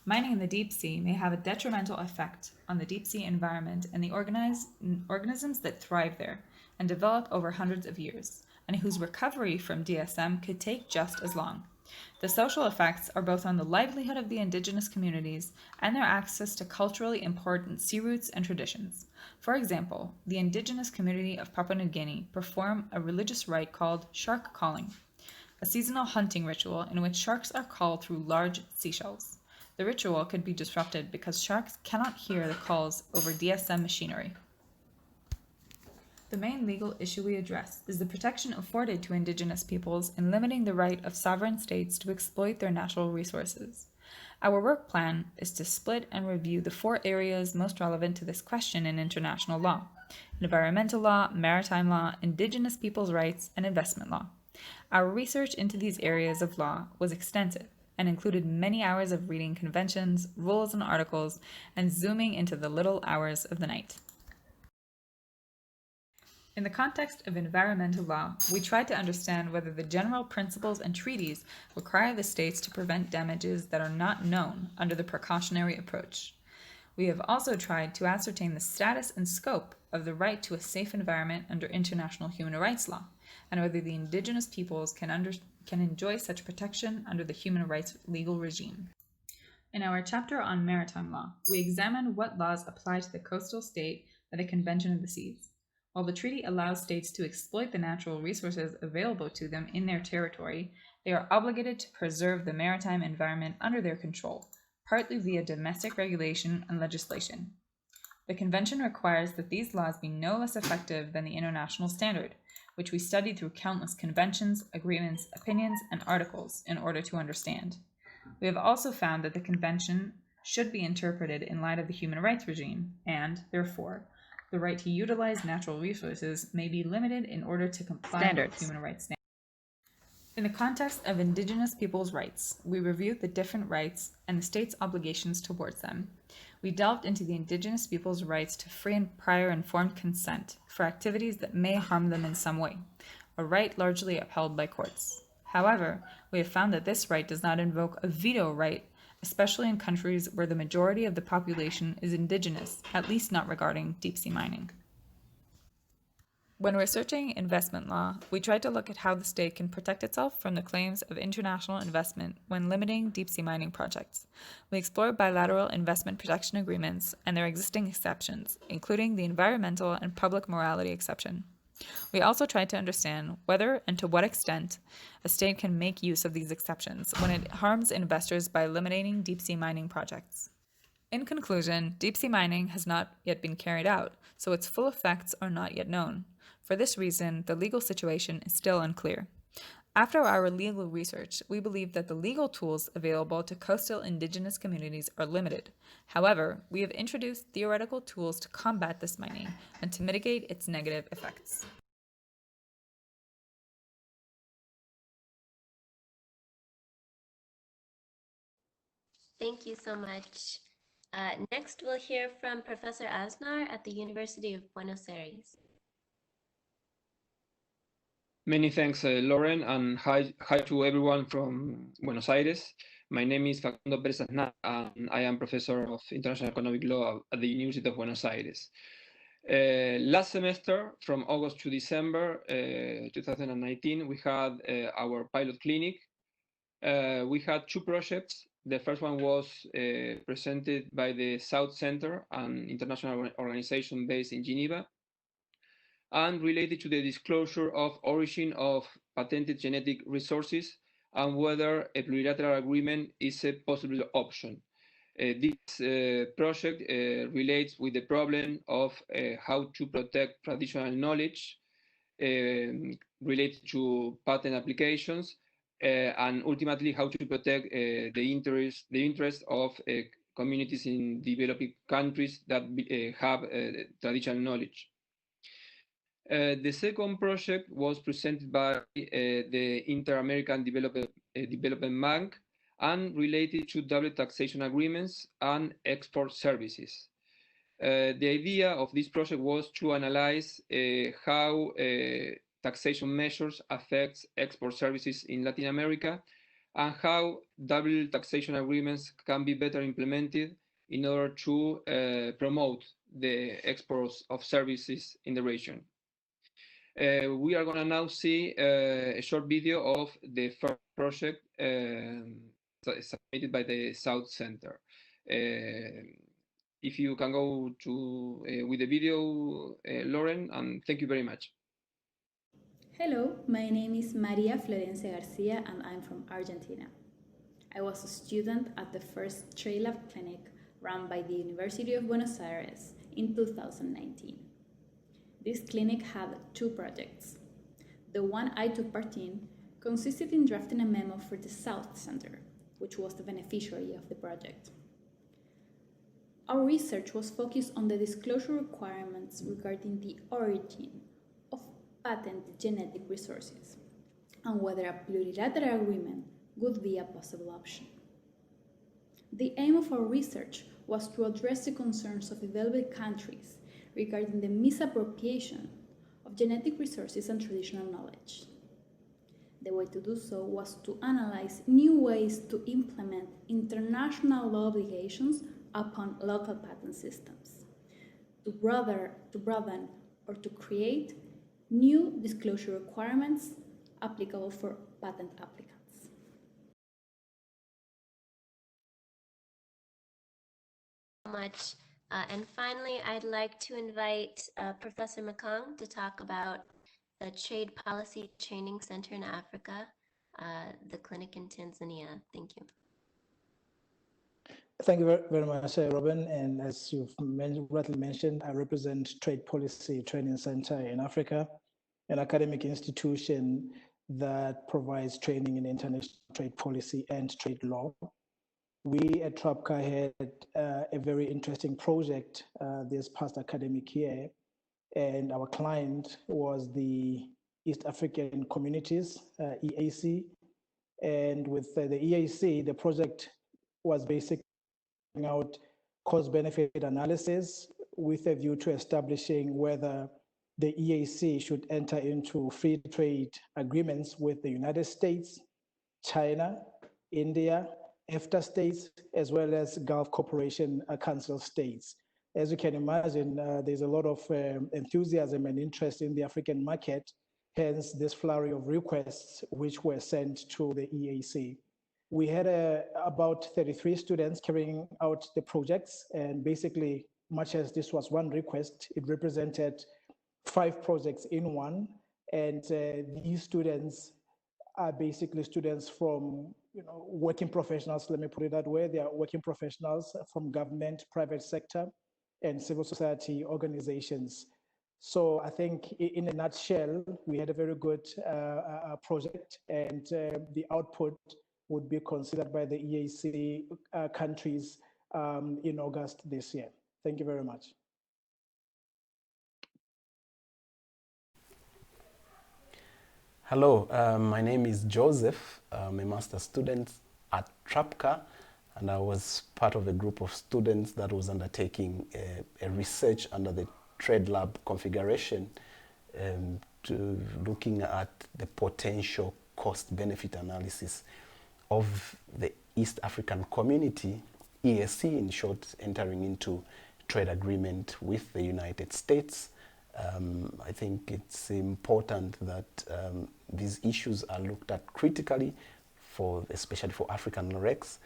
Mining in the deep sea may have a detrimental effect on the deep sea environment and the organisms that thrive there and develop over hundreds of years, and whose recovery from DSM could take just as long. The social effects are both on the livelihood of the indigenous communities and their access to culturally important sea routes and traditions. For example, the indigenous community of Papua New Guinea perform a religious rite called shark calling, a seasonal hunting ritual in which sharks are called through large seashells. The ritual could be disrupted because sharks cannot hear the calls over DSM machinery. The main legal issue we address is the protection afforded to indigenous peoples in limiting the right of sovereign states to exploit their natural resources. Our work plan is to split and review the 4 areas most relevant to this question in international law: environmental law, maritime law, indigenous peoples' rights, and investment law. Our research into these areas of law was extensive and included many hours of reading conventions, rules, and articles, and zooming into the little hours of the night. In the context of environmental law, we tried to understand whether the general principles and treaties require the states to prevent damages that are not known under the precautionary approach. We have also tried to ascertain the status and scope of the right to a safe environment under international human rights law, and whether the indigenous peoples can enjoy such protection under the human rights legal regime. In our chapter on maritime law, we examined what laws apply to the coastal state by the Convention of the Seas. While the treaty allows states to exploit the natural resources available to them in their territory, they are obligated to preserve the maritime environment under their control, partly via domestic regulation and legislation. The Convention requires that these laws be no less effective than the international standard, which we studied through countless conventions, agreements, opinions, and articles in order to understand. We have also found that the Convention should be interpreted in light of the human rights regime, and, therefore, the right to utilize natural resources may be limited in order to comply with human rights standards. In the context of indigenous peoples' rights, we reviewed the different rights and the state's obligations towards them. We delved into the indigenous peoples' rights to free and prior informed consent for activities that may harm them in some way, a right largely upheld by courts. However, we have found that this right does not invoke a veto right, especially in countries where the majority of the population is indigenous, at least not regarding deep-sea mining. When researching investment law, we tried to look at how the state can protect itself from the claims of international investment when limiting deep-sea mining projects. We explored bilateral investment protection agreements and their existing exceptions, including the environmental and public morality exception. We also tried to understand whether and to what extent a state can make use of these exceptions when it harms investors by eliminating deep-sea mining projects. In conclusion, deep-sea mining has not yet been carried out, so its full effects are not yet known. For this reason, the legal situation is still unclear. After our legal research, we believe that the legal tools available to coastal indigenous communities are limited. However, we have introduced theoretical tools to combat this mining and to mitigate its negative effects. Thank you so much. Next, we'll hear from Professor Aznar at the University of Buenos Aires. Many thanks, Lauren, and hi to everyone from Buenos Aires. My name is Facundo Pérez Aznar, and I am Professor of International Economic Law at the University of Buenos Aires. Last semester, from August to December 2019, we had our pilot clinic. We had 2 projects. The first one was presented by the South Center, an international organization based in Geneva, and related to the disclosure of origin of patented genetic resources and whether a plurilateral agreement is a possible option. This project relates with the problem of how to protect traditional knowledge related to patent applications and ultimately how to protect the interest of communities in developing countries that have traditional knowledge. The second project was presented by the Inter-American Development Bank and related to double taxation agreements and export services. The idea of this project was to analyze how taxation measures affect export services in Latin America and how double taxation agreements can be better implemented in order to promote the exports of services in the region. We are going to now see a short video of the first project submitted by the South Center. If you can go to with the video, Lauren, and thank you very much. Hello, my name is Maria Florencia Garcia and I'm from Argentina. I was a student at the first TradeLab clinic run by the University of Buenos Aires in 2019. This clinic had 2 projects. The one I took part in consisted in drafting a memo for the South Center, which was the beneficiary of the project. Our research was focused on the disclosure requirements regarding the origin of patented genetic resources and whether a plurilateral agreement would be a possible option. The aim of our research was to address the concerns of developed countries regarding the misappropriation of genetic resources and traditional knowledge. The way to do so was to analyze new ways to implement international law obligations upon local patent systems, to broaden or to create new disclosure requirements applicable for patent applicants. Much. And finally, I'd like to invite Professor McCong to talk about the Trade Policy Training Center in Africa, the clinic in Tanzania. Thank you. Thank you very much, Robin. And as you've rightly mentioned, I represent Trade Policy Training Center in Africa, an academic institution that provides training in international trade policy and trade law. We at TRAPCA had a very interesting project this past academic year, and our client was the East African Communities, EAC. And with the EAC, the project was basically out cost-benefit analysis with a view to establishing whether the EAC should enter into free trade agreements with the United States, China, India, EFTA states, as well as Gulf Cooperation Council states. As you can imagine, there's a lot of enthusiasm and interest in the African market, hence this flurry of requests which were sent to the EAC. We had about 33 students carrying out the projects, and basically, much as this was one request, it represented 5 projects in one, and these students are basically students from working professionals, let me put it that way. They are working professionals from government, private sector, and civil society organizations. So I think in a nutshell, we had a very good project, and the output would be considered by the EAC countries in August this year. Thank you very much. Hello, my name is Joseph. I'm a master's student at TRAPCA, and I was part of a group of students that was undertaking a research under the TradeLab configuration to looking at the potential cost-benefit analysis of the East African Community, EAC in short, entering into trade agreement with the United States. I think it's important that these issues are looked at critically, especially for African RECs,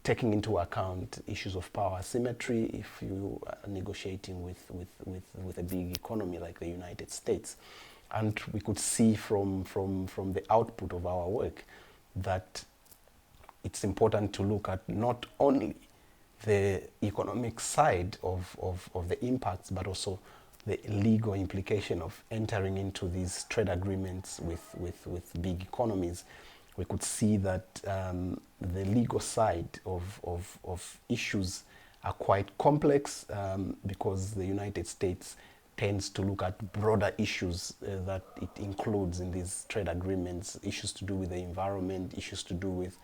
taking into account issues of power asymmetry if you are negotiating with a big economy like the United States. And we could see from the output of our work that it's important to look at not only the economic side of the impacts, but also the legal implication of entering into these trade agreements with big economies, we could see that the legal side of issues are quite complex because the United States tends to look at broader issues that it includes in these trade agreements, issues to do with the environment, issues to do with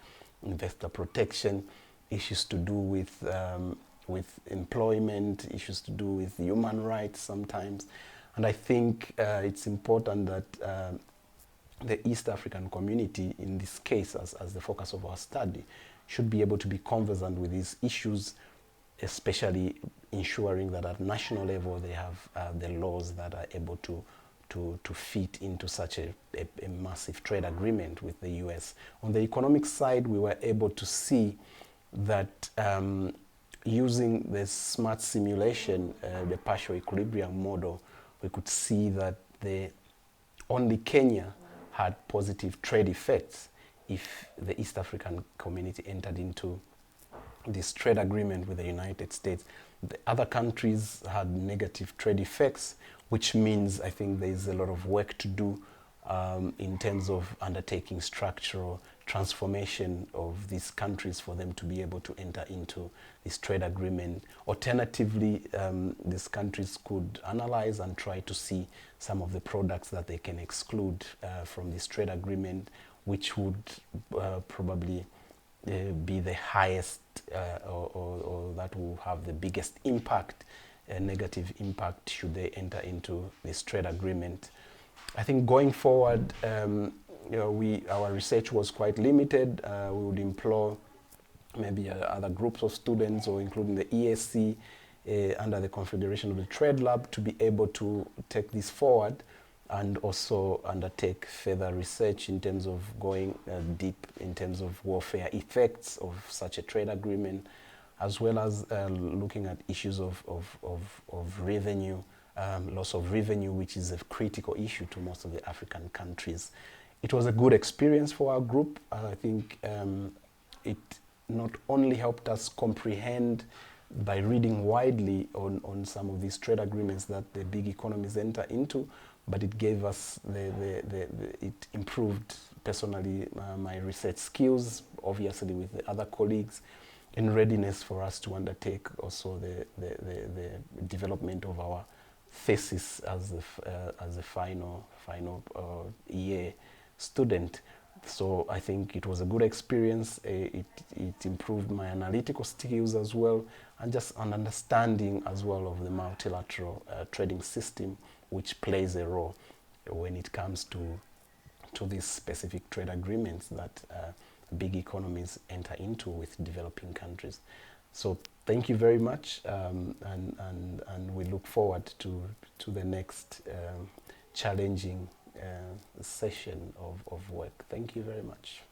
investor protection, issues to do with employment, issues to do with human rights sometimes. And I think it's important that the East African community, in this case as the focus of our study, should be able to be conversant with these issues, especially ensuring that at national level they have the laws that are able to fit into such a massive trade agreement with the US. On the economic side, we were able to see that using the smart simulation, the partial equilibrium model, we could see that only Kenya had positive trade effects if the East African community entered into this trade agreement with the United States. The other countries had negative trade effects, which means I think there is a lot of work to do in terms of undertaking structural transformation of these countries for them to be able to enter into this trade agreement. Alternatively, these countries could analyze and try to see some of the products that they can exclude from this trade agreement, which would probably be the highest or that will have the biggest impact, negative impact, should they enter into this trade agreement. I think going forward, our research was quite limited. We would implore maybe other groups of students, or including the ESC under the configuration of the TradeLab, to be able to take this forward and also undertake further research in terms of going deep in terms of warfare effects of such a trade agreement, as well as looking at issues of revenue, loss of revenue, which is a critical issue to most of the African countries. It was a good experience for our group. I think it not only helped us comprehend by reading widely on some of these trade agreements that the big economies enter into, but it gave us it improved personally my research skills, obviously with the other colleagues, in readiness for us to undertake also the development of our thesis as a final year student. So I think it was a good experience. It improved my analytical skills as well, and just an understanding as well of the multilateral trading system, which plays a role when it comes to these specific trade agreements that big economies enter into with developing countries. So thank you very much, and we look forward to the next challenging session of work. Thank you very much.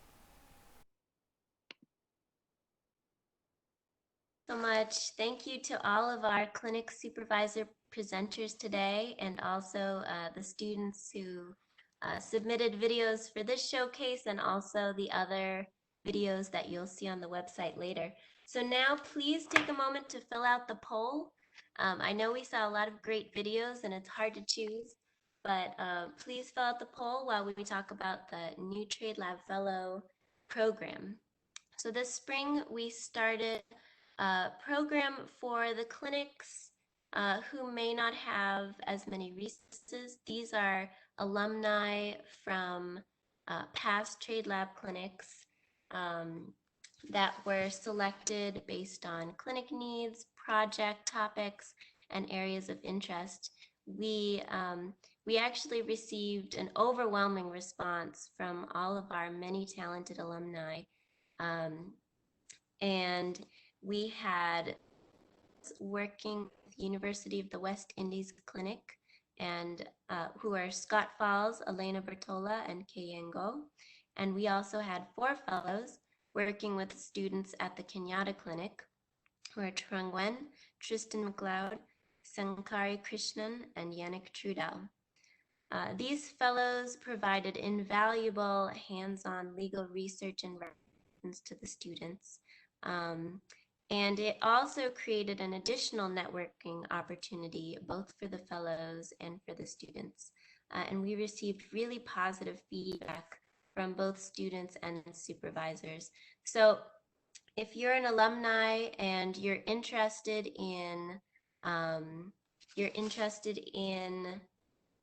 So much. Thank you to all of our clinic supervisor presenters today, and also the students who submitted videos for this showcase, and also the other videos that you'll see on the website later. So now please take a moment to fill out the poll. I know we saw a lot of great videos and it's hard to choose, but please fill out the poll while we talk about the new TradeLab Fellow program. So this spring we started a program for the clinics who may not have as many resources. These are alumni from past TradeLab clinics that were selected based on clinic needs, project topics, and areas of interest. We actually received an overwhelming response from all of our many talented alumni. And we had working with University of the West Indies Clinic, and who are Scott Falls, Elena Bertola, and Kayengo. And we also had 4 fellows working with students at the Kenyatta Clinic, who are Trung Nguyen, Tristan McLeod, Sankari Krishnan, and Yannick Trudel. These fellows provided invaluable hands-on legal research and reference to the students. And it also created an additional networking opportunity, both for the fellows and for the students. And we received really positive feedback from both students and supervisors. So if you're an alumni and you're interested in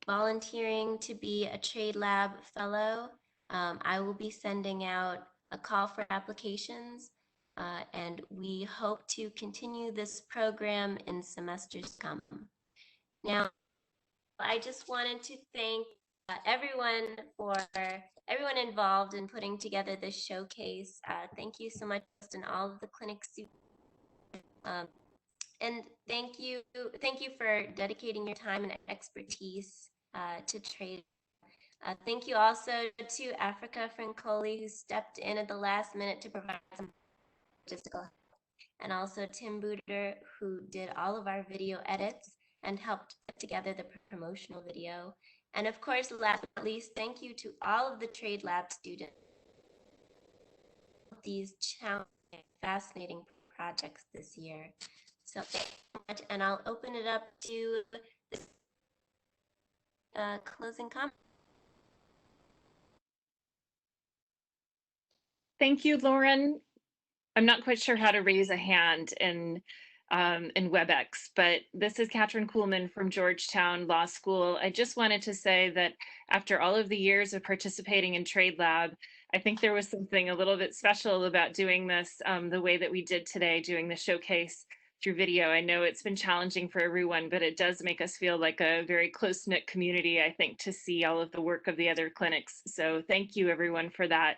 volunteering to be a TradeLab fellow, I will be sending out a call for applications, and we hope to continue this program in semesters to come. Now, I just wanted to thank everyone involved in putting together this showcase. Thank you so much, and all of the clinic students. And thank you for dedicating your time and expertise to trade. Thank you also to Africa Francoli, who stepped in at the last minute to provide some logistical help, and also Tim Booter, who did all of our video edits and helped put together the promotional video. And of course, last but not least, thank you to all of the TradeLab students. These challenging, fascinating projects this year. So thank you so much, and I'll open it up to the closing comment. Thank you, Lauren. I'm not quite sure how to raise a hand in WebEx, but this is Kathryn Kuhlman from Georgetown Law School. I just wanted to say that after all of the years of participating in TradeLab, I think there was something a little bit special about doing this the way that we did today, doing the showcase through video. I know it's been challenging for everyone, but it does make us feel like a very close-knit community, I think, to see all of the work of the other clinics. So thank you, everyone, for that.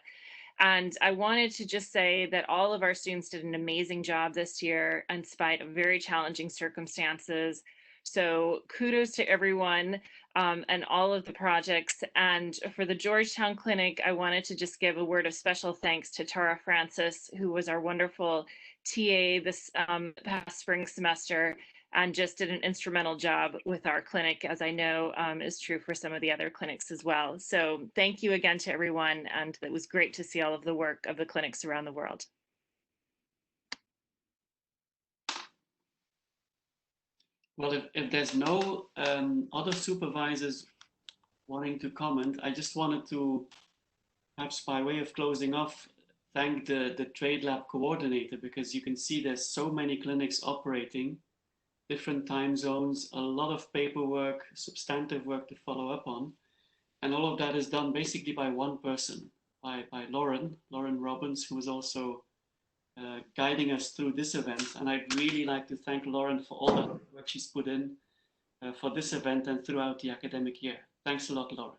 And I wanted to just say that all of our students did an amazing job this year in spite of very challenging circumstances. So kudos to everyone and all of the projects. And for the Georgetown Clinic, I wanted to just give a word of special thanks to Tara Francis, who was our wonderful TA this past spring semester and just did an instrumental job with our clinic, as I know is true for some of the other clinics as well. So thank you again to everyone, and it was great to see all of the work of the clinics around the world. Well, if there's no other supervisors wanting to comment, I just wanted to, perhaps by way of closing off, thank the TradeLab coordinator, because you can see there's so many clinics operating, different time zones, a lot of paperwork, substantive work to follow up on. And all of that is done basically by one person, by Lauren Robbins, who was also guiding us through this event. And I'd really like to thank Lauren for all the work she's put in for this event and throughout the academic year. Thanks a lot, Lauren.